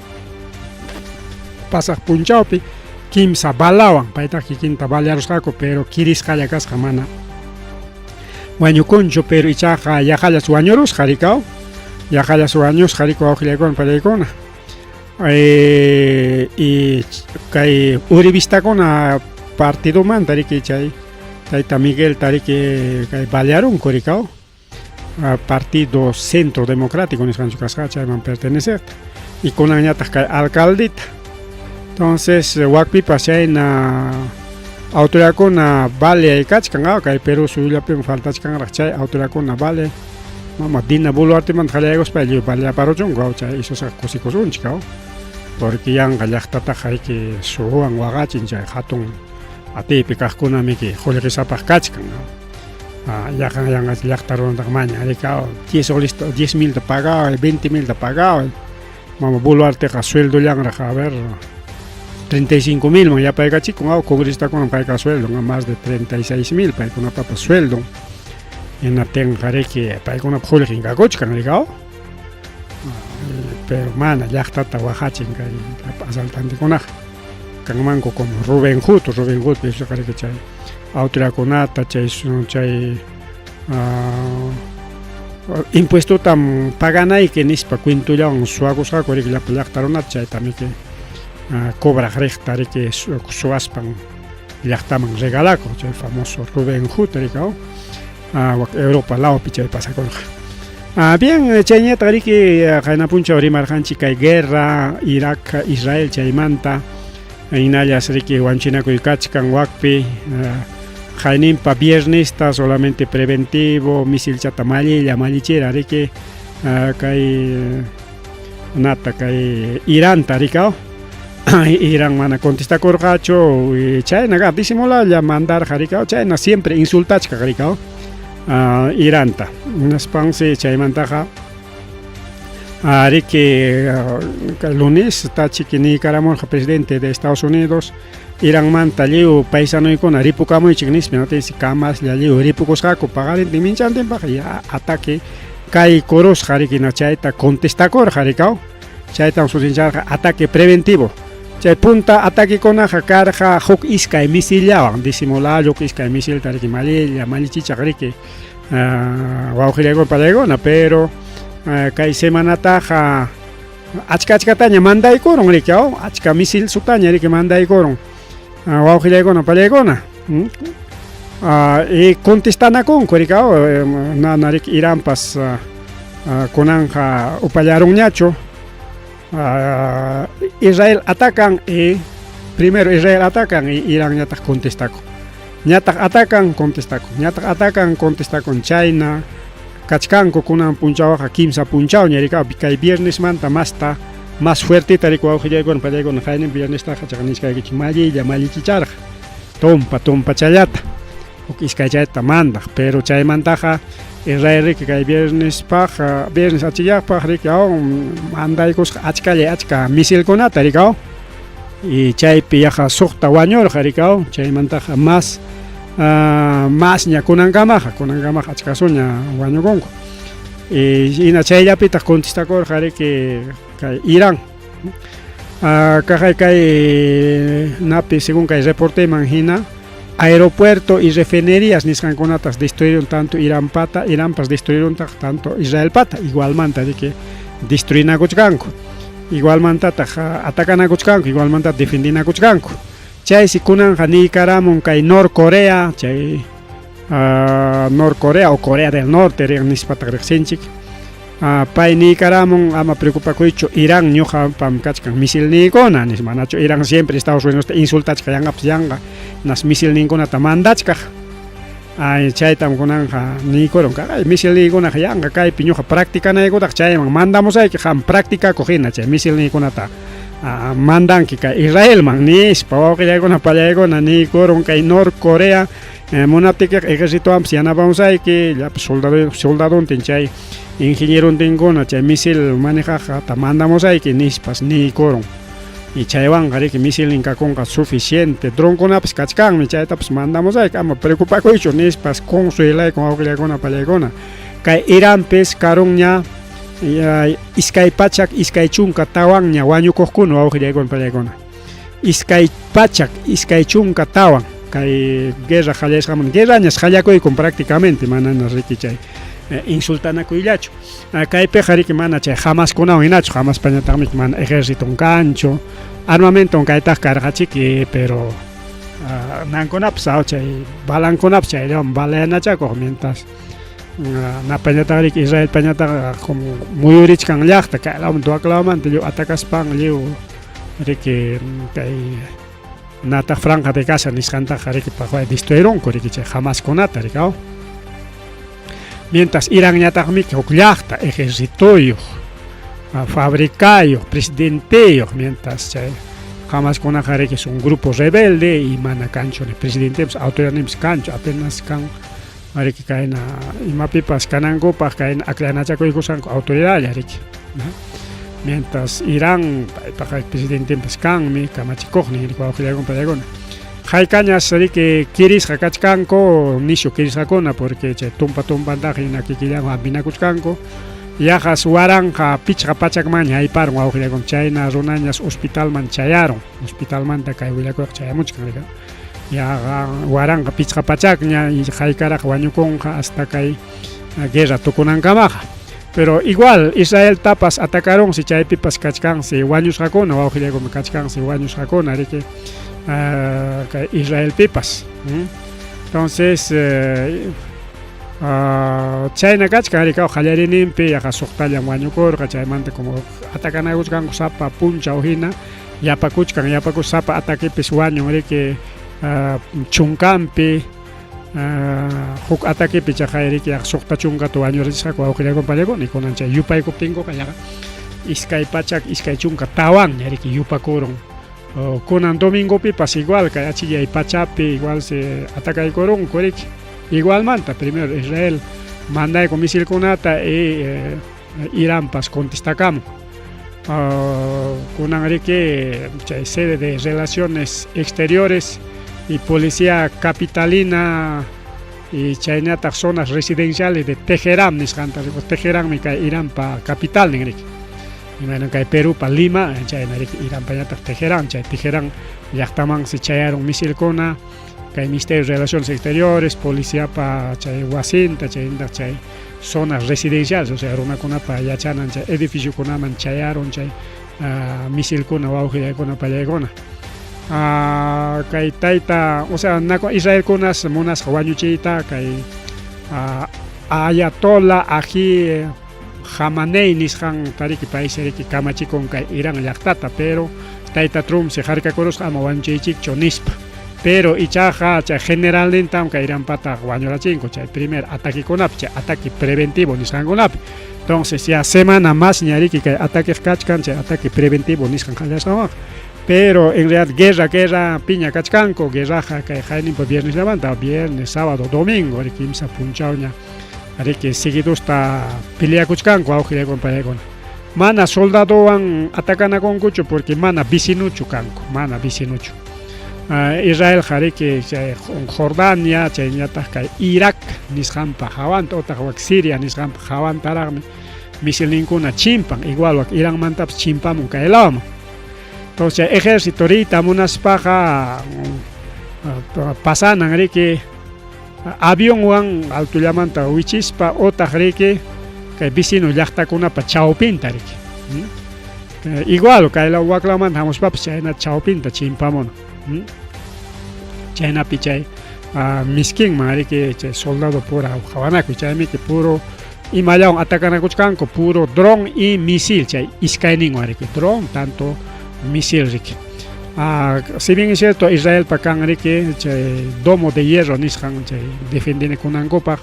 C: pasaq punchawpi kimsa balawan payta kikinta balarusqaku pero kirisqalla kasqa mana wañukunchu pero ichaqa yahallas wañurusqa rikaw yahallas wañusqa rikaw wawqillaykuna pallaykuna y kay uribistakuna partido manta riki chay tayta Miguel tariki kay balarunku rikaw partido Centro Democrático nisqanchu kasqa chayman pertenecer y kunanñataq kay alcaldita. Entonces wakpipas chayna autoridadkuna vale kachkan kay Perú suyllapi faltachkanraq chay autoridadkuna vale mama Dina Boluartemanta qallaykospa vale paruchunku chay isusqa kusikusunchik porque yanqa llaqtataqa riki suwan waqachin chay hatun atipi kaqkunamiki qullqisapaq kachkan yanqa llaqta runataqa maña rikaw 10,000 pagado 20,000 pagado mama Boluarteqa sueldo llanraq a ver 35,000 ya payqa chikun congresistakuna payqa sueldo más de 36,000 paykunatapas sueldo inatenqa riki paykuna qullqinkakuchkan rikaw pero mana llaqtata waqachin kay asaltantikunaqa kanmanku como Rubén Hood piensaqa riki chay autoridadkunata chay impuestotam paganayki nispa cuentullawan suwakusqaku riki llaqta runata chaytamiki cobraq riqta riki suwaspan llaqtaman regalaku chay famoso Rubén Hood rikaw Europa lawpi chay pasakunqa. Bien, chayñata riki qayna punchaw rimarqanchik kay guerra Irak Israel chaymanta hinallas riki wanchinakuy kachkan wakpi qayninpa viernesta solamente preventivo misilchata mallichira riki kay nata kay Iranta rikaw Irán mana contestakurqachu chaynaqa disimulalla mandarqa rikaw chayna siempre insultachka rikaw Iranta naspansi chaymantaqa riki lunes tachiki Nicaragua presidente de Estados Unidos Irán manta lliw paisanoykuna ripukamuychik nispi notisi kamaslla lliw ripukusqaku pagarintin minchantinpaq ataque kay kurusqa riki chayta contestakurqa rikaw chaytan susincharqa ataque preventivo chay punta ataquekunaqa karqa huk iskay misillawan disimulalla huk iskay misilta riki mallichichaq riki wawqillaykuna pallaykuna pero kay semanataqa achkataña mandaykurun riki achka misil sutaña riki mandaykurun wawqillaykuna pallaykuna y contestanakunku riki nana riki Iránpas kunanqa upallarunñachu Israel atacan y primero Israel atacan y Irán ñataq contestaku ñataq atacan contestaku China kachkanku kunan punchawaqa kimsa punchaw ñarika kay viernes manta más fuerte tariku wawqillaykuna pallaykuna qaynin viernestaqa chaqanisqaykichik mallichicharqa tumpa chayata uk iskay chayta mandaq pero chaymantaqa Israel riki kay viernes achillapaq riki mandaykusqa achka misilkunata rikaw y chaypi yaqa suqta wañurqa rikaw chaymantaqa más ña kunankamaqa achkasuña wañukunku y hina chayllapitaq contestakurqa riki kay Irán kay napi según kay reporteman hina aeropuerto y refinerías nisqankunatas destruyeron tanto Iránpas destruyeron tanto Israelpata igualmanta de que destruyinakuchkanku igualmantataq atacanakuchkanku igualmanta defendinakuchkanku chay si kunanqa Nicaragua kay Norcorea chay Norcorea o Corea del Norte nispatak riksinchik pay nikaramun ama preocupakuychu Irán ñuqa pam kachkan misil nikuna nis manachu Irán siempre Estados Unidos insultachka yangapas yanga nas misil ninkunata mandachka chaytam kunanja nikuron kay misil nikuna yanga kaypi ñuqa practicanaykutak chayman mandamosayki qam práctica cogina chay misil nikunata mandanki kay Israelman nispa wawqillaykuna pallaykuna nikuron kay Norcorea munaptik ejércitoampas yanapamusayki llapas soldaduntin chay ingenierontinkuna chay misil manejaqta mandamusayki nispas nikuron y chaywanqa riki misil ninkakunqa suficiente dronkunapas kachkanmi chaytapas mandamusayki ama preocupakuychu nispas consuelaykun wawqillaykuna pallaykuna kay Iránpis karunña iskay pachak iskay chunka tawan ña wañukuqkuna wawqillaykuna pallaykuna iskay pachak iskay chunka tawan kay guerra hallashqaman guerrañas hallakuykun prácticamente manana riki chay insultanakuyllachu kaypiqa riki mana chay jamaskunawan hinachu jamas pañataqmi mana ejérciton kanchu armamenton kaytaq karqachiki pero nankunapas chay balankunapas chayllawan balayanachakuk mientras napañataq riki Israel pañataq como muyurichkan llaqta kaylawan tuwaklawmanta lliw atakaspan lliw riki kay Nata franja de casa nisqantaqa riki paqay destruyeronku riki chay jamaskunata rikaw mientras Irán ñataqmi huk llaqta ejércitoyuq fabricayuq presidenteyuq mientras chay jamaskunaqa riki son grupo rebelde y mana kanchu ni presidentepis autoridadnipas kanchu apenas kan riki kayna imapipas kanankupaq kayna aklanachakuykusanku autoridadlla riki mientras Irán paqay presidentepis kanmi kamachikuqnin riki wawqillaykuna pallaykuna haykañas riki kirisqa kachkanku nishu kirisqakuna porque chay tumpantaq hina kikillawan hampinakuchkanku yajas waranqa pichqa pachakman hayparon wawqillaykuna chayna runañas hospitalman chayaron hospitalmanta kay willakuyqa chayamuchkan rika yaqa waranqa pichqa pachakña y haykaraqa wañukunqa hasta kay guerra tukunankamaqa pero igual Israel tapas atacaron si chaypipas kachkansi wañushqakuna wawqillaykuna kachkansi wañushqakuna riki Israel pipas entonces chayna kachkan rika qallarininpi yaqa suqtallan wañukurqa chaymanta como atacanakuchkanku sapa puncha hina yapakuch sapa ataquepis wañun riki chunkanpi huk ataquepi chay riki suqta chunkata wañurisqaku wawqillaykuna pallaykuna kunan chay yupaykuptinkuqa yaqa iskay pachak iskay chunka tawan riki yupakurun kunan domingopipas igual kay achillay pachapi igual se atacaykurunku riki igualmanta primero Israel mandayku misilkunata Iránpas contestakamun kunan riki chay sede de relaciones exteriores y policía capitalina y chaynataq zonas residenciales de Teherán nisqanta riki Teherán mi kay Iránpa capital nin riki imana kay Perú pa Lima chayna riki Iránpa ñataq Teherán chay Teherán llaqtaman si chayaron misilkuna kay Ministerio de Relaciones Exteriores policía pa chay wasinta chaynataq chay zonas residenciales o sea runakunapa yachanan chay edificiokunaman chayaron chay misilkuna wawqillaykuna pallaykuna kay tayta o sea Israelkunas munasqa wañuchiyta kay Ayatollah Aji Khamenei nisqan tariki país riki kamachikun kay Irán llaqtata pero tayta Trump si harkakurusqa ama wañuchiychikchu nispa pero ichaqa chay generalnintam kay Iránpataq wañurachinku chay primer ataquekunapi chay ataque preventivo nisqankunapi entonces ya semana más ña riki kay ataque kachkan chay ataque preventivo nisqan qallashqamanqa pero en realidad guerra piña kachkanku guerraja kay hayninpa viernes levanta viernes sábado domingo riki imsa punchawña riki seguidusta peleakuchkanku wawqillaykuna pallaykuna mana soldadowan atacanakunkuchu porque mana vicinuchu kanku mana vicinuchu Israel riki chay Jordania chayñataq kay Irak nisqanpa hawanta otaq wak Siria nisqanpa hawantaraqmi misilninkuna chimpan igual wak Iránmantapas chimpamun kay lawman entonces ejército rita munaspaqa pasanan riki avionwan altullamanta wichispa otaq riki kay vecino llaqtakunapa chawpinta riki igual kay waklaman hamuspapas chayna chawpinta chimpamuna chaynapi chay miskin mari que soldado pura jawanaku chaymi que puro imayawan atacanakuchkanku puro dron y misil chay iskaynin wariki dron tanto misil riki. Si bien es cierto Israel pakan riki chay domo de hierro nishan chay defendine kunankopak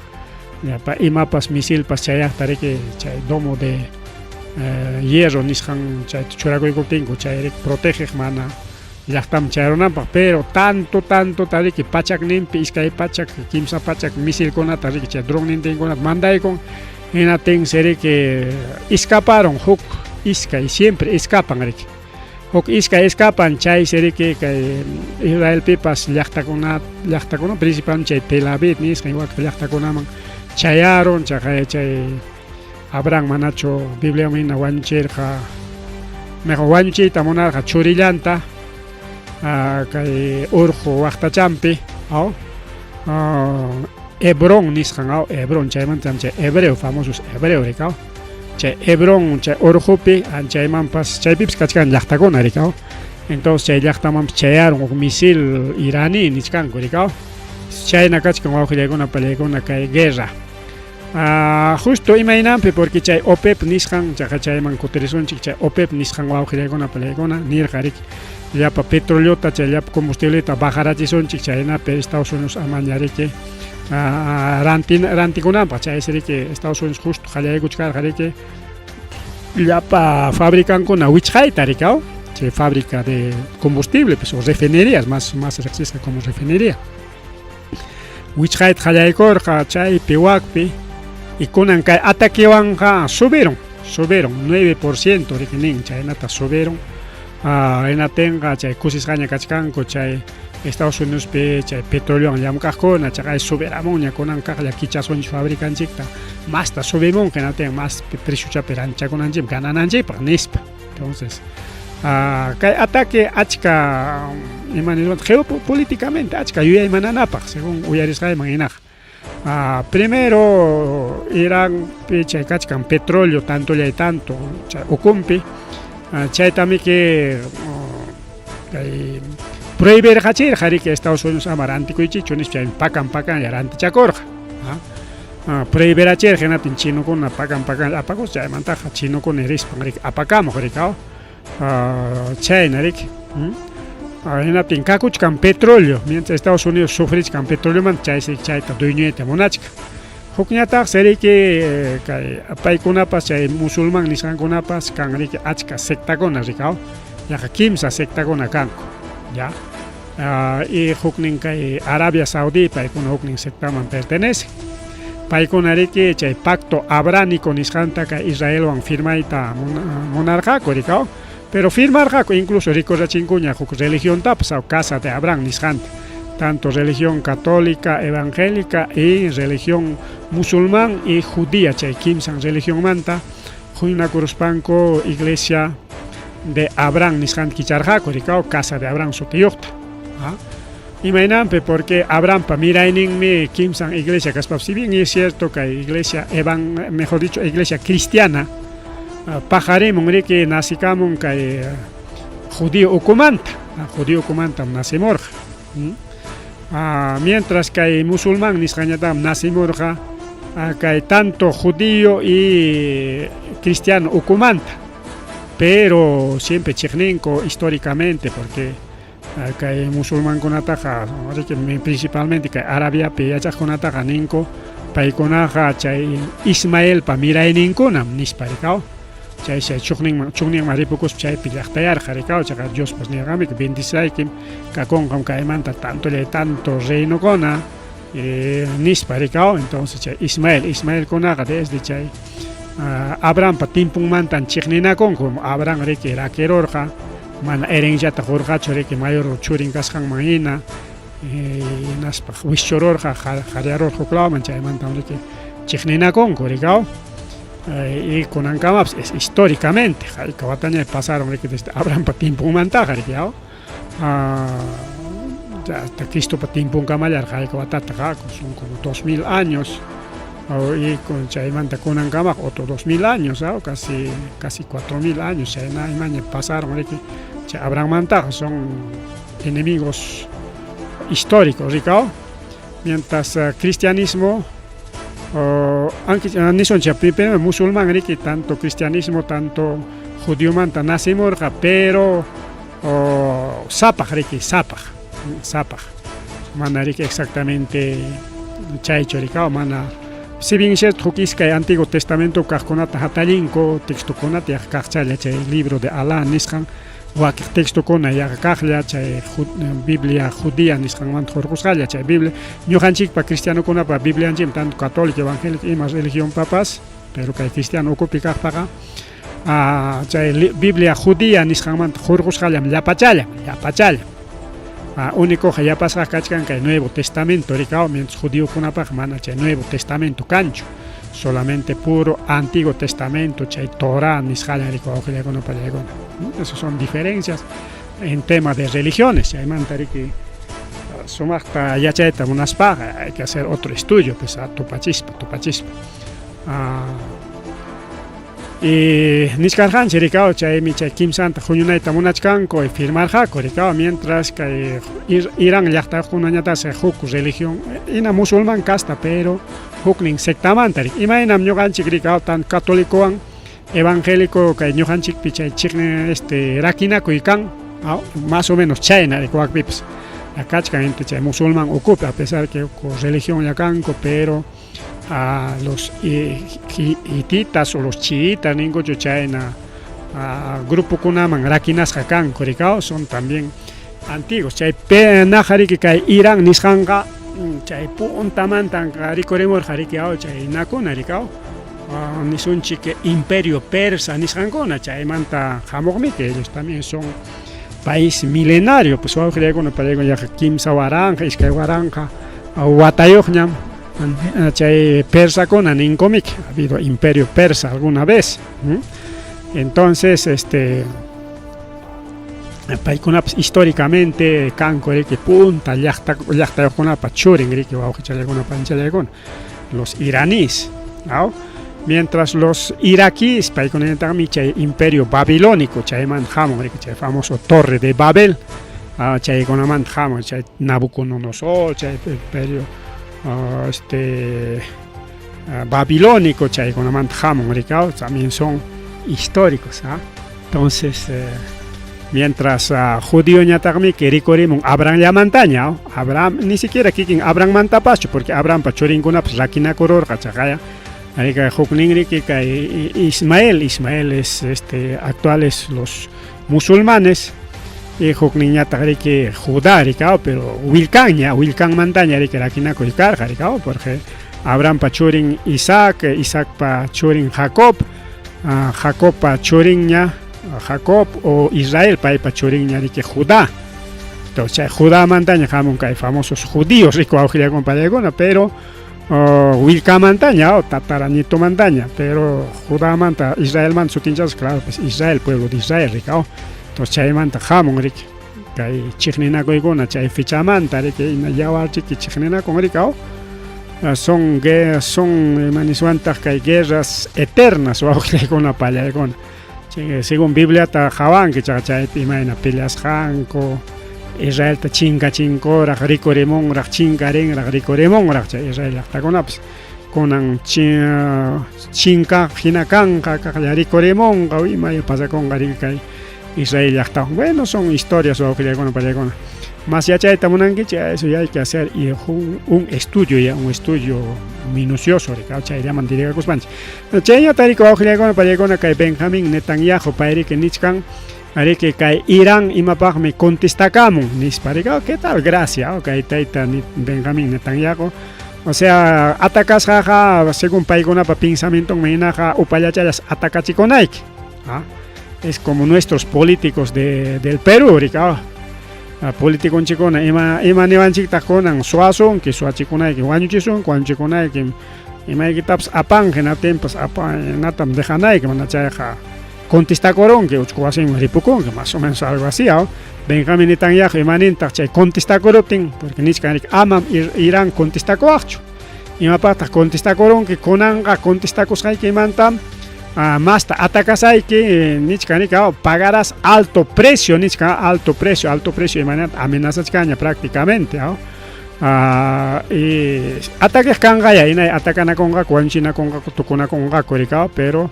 C: pa imapas misil pas chayaqta riki chay domo de hierro nishan chay churakuykuptinku chay riki protege mana llaqtam chayrunampaq pero tanto tariki pachak nimpi iskay pachak kimsa pachak misil kunata riki chay dron nintinkunata mandaykun hinatin seriki escaparon huk iskay siempre escapan riki huk iskay escapan chay seriki kay Israel pipas llaqtakuna principalmente chay Tel Aviv nisqa igual llaqtakunaman chayaron chay Abraham manacho Bibliaman wañuchirqa mejor wañuchiyta munarqa churillanta kay urqu waqtachampi Hebrón nisqan Hebrón chaymantam chay hebreo famosos hebreo rikaw chay Hebrón chay urqupi chaymanpas chaypipas kachkan llaqtakuna rikaw entonces chay llaqtamanpas chayaron uk misil iraní nisqanku rikaw chayna kachkan wawqillaykuna palaykuna kay guerra justo imaynanpi porque chay OPEP nisqan chayman kutirisunchik chay OPEP nisqan wawqillaykuna palaykuna nirqa riki llapa petroleta chay llapa combustibleta bajarachishunchik chaynapi Estados Unidos amañariki rantikunanpaq chay siriki Estados Unidos justo qallaykuchkarqa riki llapa fabricankuna wichqayta rikaw chay fábrica de combustible pues, o refinerías más riqsisqa como refinería wichqayta qallaykurqa chay piwakpi y kunan kay ataquewanqa subieron 9% riki nin chaynata subieron enatenqa chay kusisqaña kachkanku chay Estados Unidos pe chay petróleo llamkaqkuna chay subiramunña kunankaqlla kichasunchik fabricanchikta masta subimunqa enaten más preciuchapi ranchakunanchik ganananchikpaq nispa entonces kay ataque achka imanilwan geopolíticamente achka yuyaymananapaq según uyarisqayman hinaq primero Irán chay kachkan petróleo tanto chay ukumpi chaytami que prohibir hachirqa riki Estados Unidos ama rantikuychichu nispa chay pakan ya rantichakurqa prohibir hachirqa hinatin chinukuna pakan apakus chaymantaqa chinukuna rispan riki apakamuq rikaw chayna riki hinatin kakuchkan petróleo mientras Estados Unidos sufrichkan petróleo chayta dueñuyta munachka hukñataq seriki kay paykunapas chay musulman nisqankunapas kan riki achka sectakuna rikaw yaqa kimsa sectakuna kanku ya y huknin kay Arabia Saudí paykuna huknin sectaman pertenece paykuna riki chay pacto abránico nisqanta kay Israelwan firmayta munarqaku rikaw pero firmarqaku incluso rikurachinkuña huk religiontapas casa de Abraham nisqanta tanto religión católica, evangélica y religión musulmán y judía chay kimsan religión manta huinakuruspanku iglesia de Abraham nisqanta kicharqaku rikaw casa de Abraham sutiyuqta imaynanpi porque Abrahampa mirayninmi kimsan iglesia kaspapas si bien es cierto que iglesia mejor dicho iglesia cristiana pajarimun riki nasikamun kay judío ukumanta nasimurqa mientras que hay musulmán nisqañatam nasimurqa kay tanto judío y cristiano ukumanta pero siempre chiqninku históricamente porque kay musulmankunataqa principalmente kay Arabiapi yachaqkunataqa ninku paykunaqa chay Ismaelpa mirayninkunam nispa rikaw chay chukninman ripukuspa chaypi llaqtayarqa rikaw chayqa Diospas nirqami bendisaykim kakunqam kaymanta tanto reynukuna nispa rikaw entonces chay Ismaelkunaqa desde chay Abrahampa timpunmantan chiqninakunku Abraham riki raquirurqa mana herenllata qurqachu riki mayor churin kasqanman hina naspaq wischururqa qariyarurqa huklawman chaymantam riki chiqninakunku rikaw y kunankamapas es históricamente hayka wataña pasaron riki desde Abrahampa timpunmantaqa riki hasta Cristopa timpunkamallar hayka watataqa son como 2000 años y con chaymanta kunankamaq otro 2000 años casi 4000 años chayna imaña pasaron riki chay Abrahammantaqa son enemigos históricos rikaw mientras cristianismo, aunque ni son primero musulmán, que tanto cristianismo, tanto judío, manta nacimorja, pero sapaj, sapaj, manariki exactamente chaycho ricao mana. Si bien es cierto que el Antiguo Testamento kahkonata hatalinko texto konata ya kahchaya chay libro de Alá niskan wa texto kona ya kahya chay Biblia judía niskan man jorgusaya chay Biblia ñujanchik pa cristiano kona pa Biblia anjim tanto católico evangélico y más religión papas pero que cristiano ocupi kahpaga chay Biblia judía niskan man jorgusaya ya pachaya único que ya pasa cachcan que el Nuevo Testamento ricao mientras judío con mana el Nuevo Testamento cancho solamente puro Antiguo Testamento chay Torah nisjala ricao que con esas son diferencias en tema de religiones hay mantari que sumasta ya cheta unas pagas hay que hacer otro estudio pues a tupachispa y niskarjan ricao chay mi chay Kim Santa Junyunaita munachkanko y firmar jako ricao mientras que Irán llakta junañata se huku religión ina musulmán casta pero hukning sectamantari imainam ñuqanchik ricao tan católico evangélico que ñuqanchik pichay chikne rakinako ikan más o menos chayna ricao pips la cachcan entre chay musulmán ocupa a pesar que con religión yakanko pero a los hititas o los chiitas ningo chayna grupo kunaman rakinas hakan korikao son también antiguos chay penajari que kay Irán nishanga chay puntamantan rikoremor harikao chay nakuna rikao nisunchi que imperio persa nishangona chay manta jamogmi que ellos también son país milenario pues vamos a con para ya kimsa waranja iskay waranja watayojñam chay persa con anincomic ha habido imperio persa alguna vez entonces históricamente canco que punta yachta con pachurin que los iraníes ¿no? Mientras los iraquíes con el imperio babilónico chayman jamon chay famoso torre de Babel chay con aman jamon chay Nabucodonosor chay imperio babilónico chay con amant jamon también son históricos entonces mientras judío ñatagmi que ricorimon Abraham ya montaña Abraham ni siquiera kikin Abraham mantapacho porque Abraham pachorin kuna rakina koror kachagaya arica hukningri que Ismael es actuales los musulmanes y hukniñatagri que Judá ricao pero Wilcan montaña rica rakina koikar ricao porque Abraham pachorin Isaac pachorin Jacob pachorin Jacob o Israel pachorin rica Judá entonces Judá montaña jamón que hay famosos judíos rico auxilia con palegona pero Wilca montaña o Tataranito montaña pero Judá manta Israel man sutinchas claro pues Israel pueblo de Israel rico entonces chay manta jamón rico que hay chichnina goigona chay fichamanta rico y yawar chiqui chichnina con rico son manisuantas que hay guerras eternas o auxilia con la palegona según Biblia ta javan que chay pimaina peleas janko Israel ta chinko ricoremon chinkaren ricoremon Israel ta conaps conan chinka hinakan ricoremon y pasa con garikai Israel ya está bueno son historias o que con palegona más ya chay tamunangi eso ya hay que hacer y un estudio minucioso chay llaman directo cuspanch chay ya tarico con palegona que Benjamin Netanyahu pairi que nichkan Ari que cae Irán y me contestacamos ni parece qué tal gracia okay taita Benjamin Netanyahu o sea atacas jaja según paigona pa pensamiento menaja upayachas atacachikonaik es como nuestros políticos del Perú rica político chicona ima nevanchik takonan suason que suachikonaik que guanyuchison guanyuchikonaik que ima kitaps apan genatempos apan natam dejanaik que manachaja Contistacorón que uchuasen ripukon que más o menos algo así Benjamin Netanyahu imaninta chay contistacoroptin porque nichkanik amam Irán contistacoacho y mapata contistacorón que conanga contistacos hay que mantam más atacas hay que nichkanik pagarás alto precio imanat amenazas caña prácticamente ataques kangaya ina atacana conga cuanchina conga tukuna conga korika pero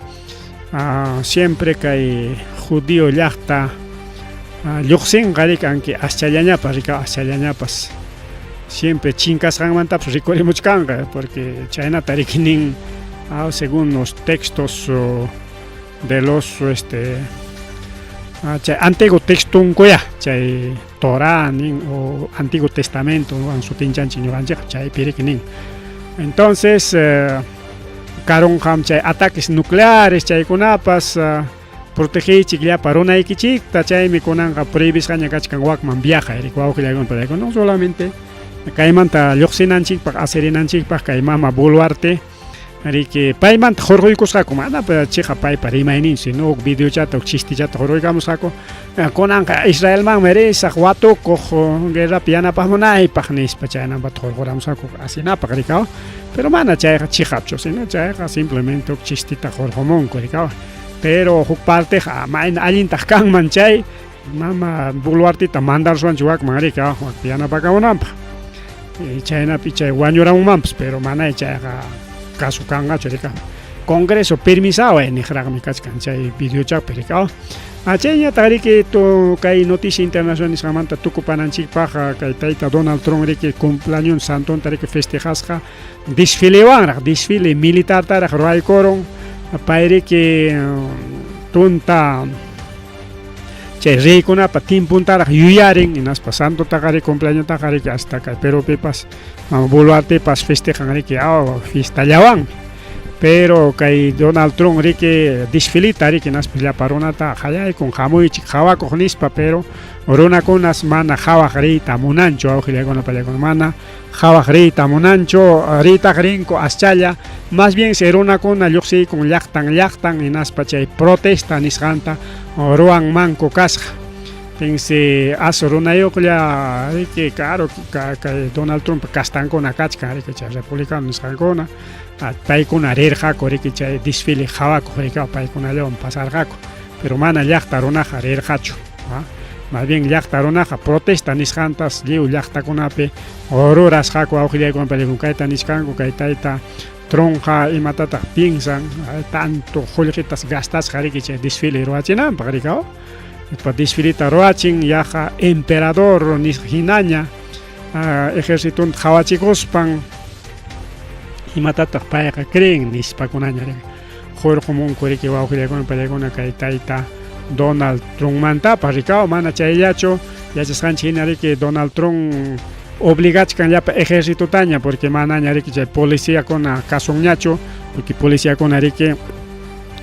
C: siempre que judío llaqta lluqsin qarikanki aschallañapas rika aschallañapas siempre chincas hanmantapas rikurimuchkanga porque chayna tarikinin según los textos de los chay antiguo texto unkoya chay Torah o Antiguo Testamento en su tinchanchi chay pirikinin entonces karon ham chay ataques nucleares chay kunapas proteger chiklia para una ikichik chay mi kunanga prohibis kanya kachkan wakman viaja erikwao que no solamente kaimanta lluqsinanchik pa aserinanchik pa kaimama boluarte que payman jorgoykos kako mana pa chiqa pay para imaynin sino video chat o chisti chat jorgoykamos kako konanqa Israel man meresa wato ko guerra piana pa monay pa nis pa chayna ba jorgoramos kako asina pa rikao pero mana chayqa chiqapcho sino chayqa simplemente chistita jorgomon ko rikao pero huk parte ha main allinta kan man chay mama buluartita mandar suan chuak marika piana pa kaunampa chayna pichay wañuran mamps pero mana chayqa caso kanga chorika congreso permisado en ihragmi kachkan chay video chat perika achenya tariki to kai noticia internacional isgamanta tukupananchik paja kai taita Donald Trump riki cumpleaños santon tariki festejasqa desfile militar taraj roay koron pairi que tunta chay reikuna pa timpuntaraj yuyarin inas pasando takari cumpleaños takari que hasta kai pero pepas boluarte pas festejan riki fiestallawan pero kay Donald Trump riki desfilita riki nas pilla paronata hayay con jamuy chikhawa kohnispa pero oruna kunas mana hawa rita munancho aujile con palla con mana hawa rita munancho rita grinko aschalla más bien seruna con alluxi con llaqtan inas pachay protesta nisganta oruan manco kasja tense asoruna yokla riki claro que Donald Trump kastan con akachka riki chay republicano nisgankona paykuna rirqaku riki chay desfile hawako rika paykuna leon pasarqaku pero mana llaqta runaqa rirqachu más bien llaqta runaqa protesta nisqantas lliw llaqtakunapi ururasqaku awqillaykunapi kayta nisqanku kay tayta tronqa imatataq piensan tanto qullqitas gastasqa riki chay desfile ruwachinanpaq rika pa desfileta ruwachin yaqa emperador hinaña ejército hawachikuspan imatataq payqa creen nispakunaña jorqomun kuriki wawqillaykuna pallaykuna kay tayta Donald Trump mantapa rikao mana chayllacho yachasqanchik hina riki Donald Trump obligachkan llapa ejército taña porque manaña riki chay policíakuna kasunñachu porque policíakuna riki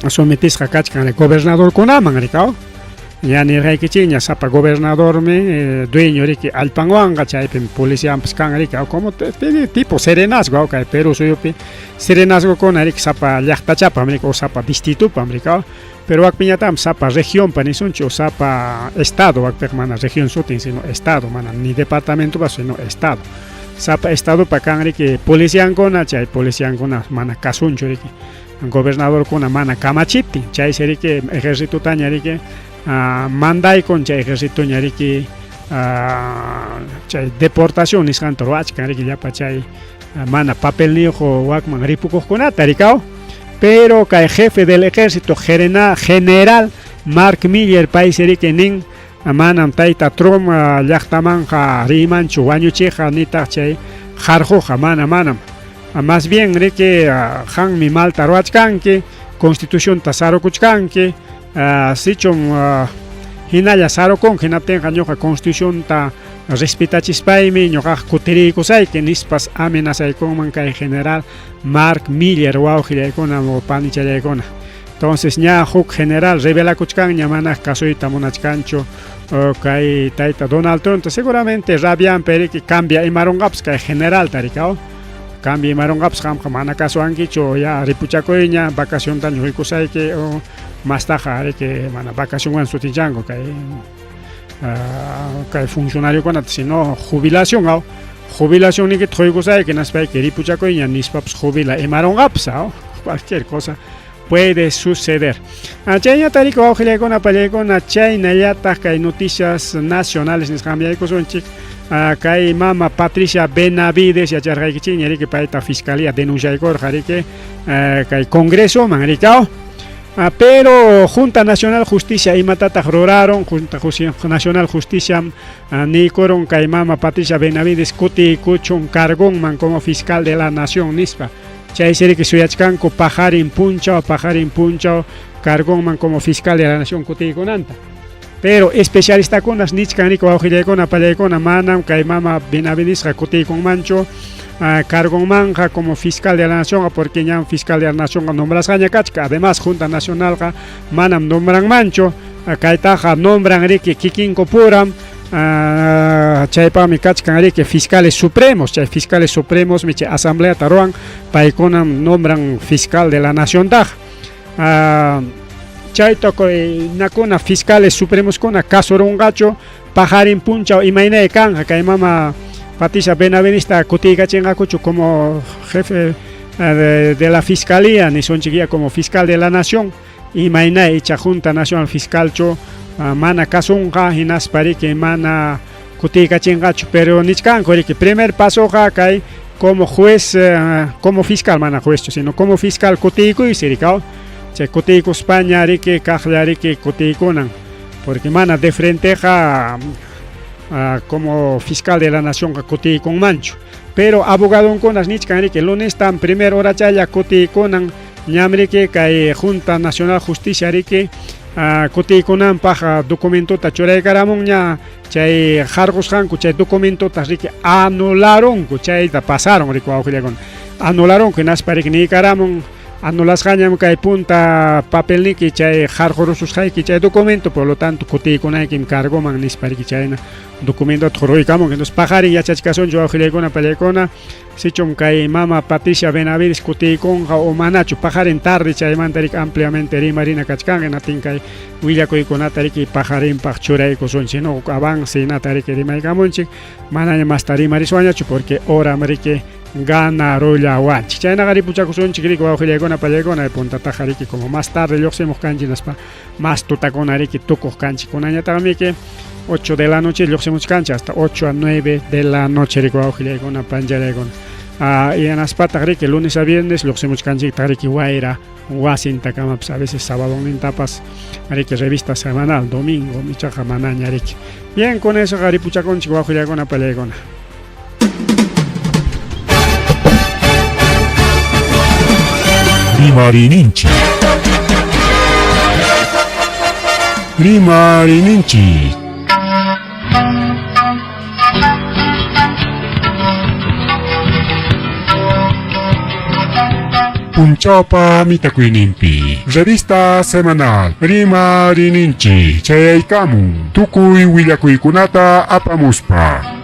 C: sometisqa kachkan gobernadorkunaman rikao yani raykichiña sapa gobernadormi dueño riki allpanwanqa chaypi policíapas kan riki como tipo serenazgo kay Perú suyupi serenazgokuna riki sapa llaqtachapam riki o sapa distitupam rikao pero wakpiñatam sapa región panisunchu sapa estado wakpik mana región sutin sino estado mana ni departamento pa sino estado sapa estado pa kan riki policíankuna chay policíankuna mana kasunchu riki gobernadorkuna mana kamachiptin chay seriki ejército taña riki manday con chay ejército ñariki chay deportación nisqanta ruwachkan riki llapa chay mana papel nijo wakman ripukuqkunata rikao pero kay jefe del ejército general Mark Miller país riki nin manam tayta Trump llaqtamanqa rimanchu wañuchiqa nitaq chay jarjuqa manam más bien riki hanmi malta ruwachkanki constitución ta sarukuchkanki sichon hinalla sarokon hinaptenqa ñuqa constitución ta respetachispaymi ñuqa kutiriykusayki nispas amenazaykunman kay general Mark Miller wawqillaykuna o panichallaykuna entonces ña huk general revelakuchkan ña mana kasuyta munachkanchu kay tayta Donald Trump seguramente rabianpi riki cambia imarunqapas kay general tarikao cambia imarunqapas qamqa mana kasuankichu ya ripuchakuyña vacación ta ñuqaykusayki o mastaja riki mana vacación sutichanku kay funcionario kunata sino jubilación niki thuykusayki naspayki ripuchakuyña nispapas jubila imarunqapas cualquier cosa puede suceder. Chayna tariko augilegona palegona chayna yata kay noticias nacionales en cambiaiko sonchik. Kay mama Patricia Benavides ya chargaikichi ñariki paita fiscalía denunciaikor jarike kay congreso manricao. Pero Junta Nacional Justicia y Matata roraron Junta Nacional Justicia ni coron kay mama Patricia Benavides kuti kuchun cargón man como fiscal de la nación nispa. Chay serie que suyachkanko pajarin punchao cargón man como fiscal de la nación kuti konanta. Pero especialista con las nichkaniko augilegona palegona manam kay mama Benavides kuti con mancho cargón manja como fiscal de la nación porque ya fiscal de la nación nombras kachka. Además Junta Nacional manam nombran mancho kaitaja nombran riki kikinko puram chaypa mi kachkan riki fiscales supremos miche asamblea taruan paikonam nombran fiscal de la nación taj chayto nakuna fiscales supremos kona kasorongacho pajarin punchao imaine kanja kay mama Patricia Benavides Kutiga Chengacucho como jefe de la fiscalía, ni son chiquilla como fiscal de la nación, y maina hecha Junta Nacional Fiscal cho mana kasunga hinas pari que mana Kutiga Chengacho, pero nichkan que primer paso kai como juez, como fiscal mana juez, sino como fiscal Kutigo y siricao, che Kutigo España rique kajla rique Kutigo nan, porque mana de frente como fiscal de la nación Koti con mancho, pero abogado con las nichkan que lunes tan primera hora chaya Koti con ñamrique que Junta Nacional Justicia rique Koti con paja documento tachore garamon ya chay jargos han chay documento tasrique anularon chay pasaron rico con anularon que nas para que ni garamon anulas gañam kay punta papel ni que chay jargorosus hay que chay documento, por lo tanto Koti con hay que encargo man nis para que chay documento tjoroicamo que nos pajari ya chachcason yo augilegona palecona sichom kay mama Patricia Benavides Koti con o manacho pajarin tarde chay mantarik ampliamente ri marina kachkan en atin kay huilla koy konatarik pajarin pachurei koson sino avance natarik ri maigamonchi mananya mastari marisuañacho porque ora marike gana rolla wanchi chayna gari pucha kuson chikri ko augilegona palecona de punta tajariki como más tarde yo hacemos canchinas pa más tutaconariki tuko canchi conaña también que 8 de la noche lo hacemos cancha hasta 8 a 9 de la noche rico con una panjaregón y en las patas que lunes a viernes lo hacemos cancha tariki guaira Washington cama a veces sábado en tapas que revista semanal domingo mi chaja manaña rique bien con eso gari pucha con chico con una palegona
A: Rimarininchi Rimarininchi Punchapa mitakuinimpi Revista semanal Rimarininchi Chayaikamu Tukui Willakuikunata apamuspa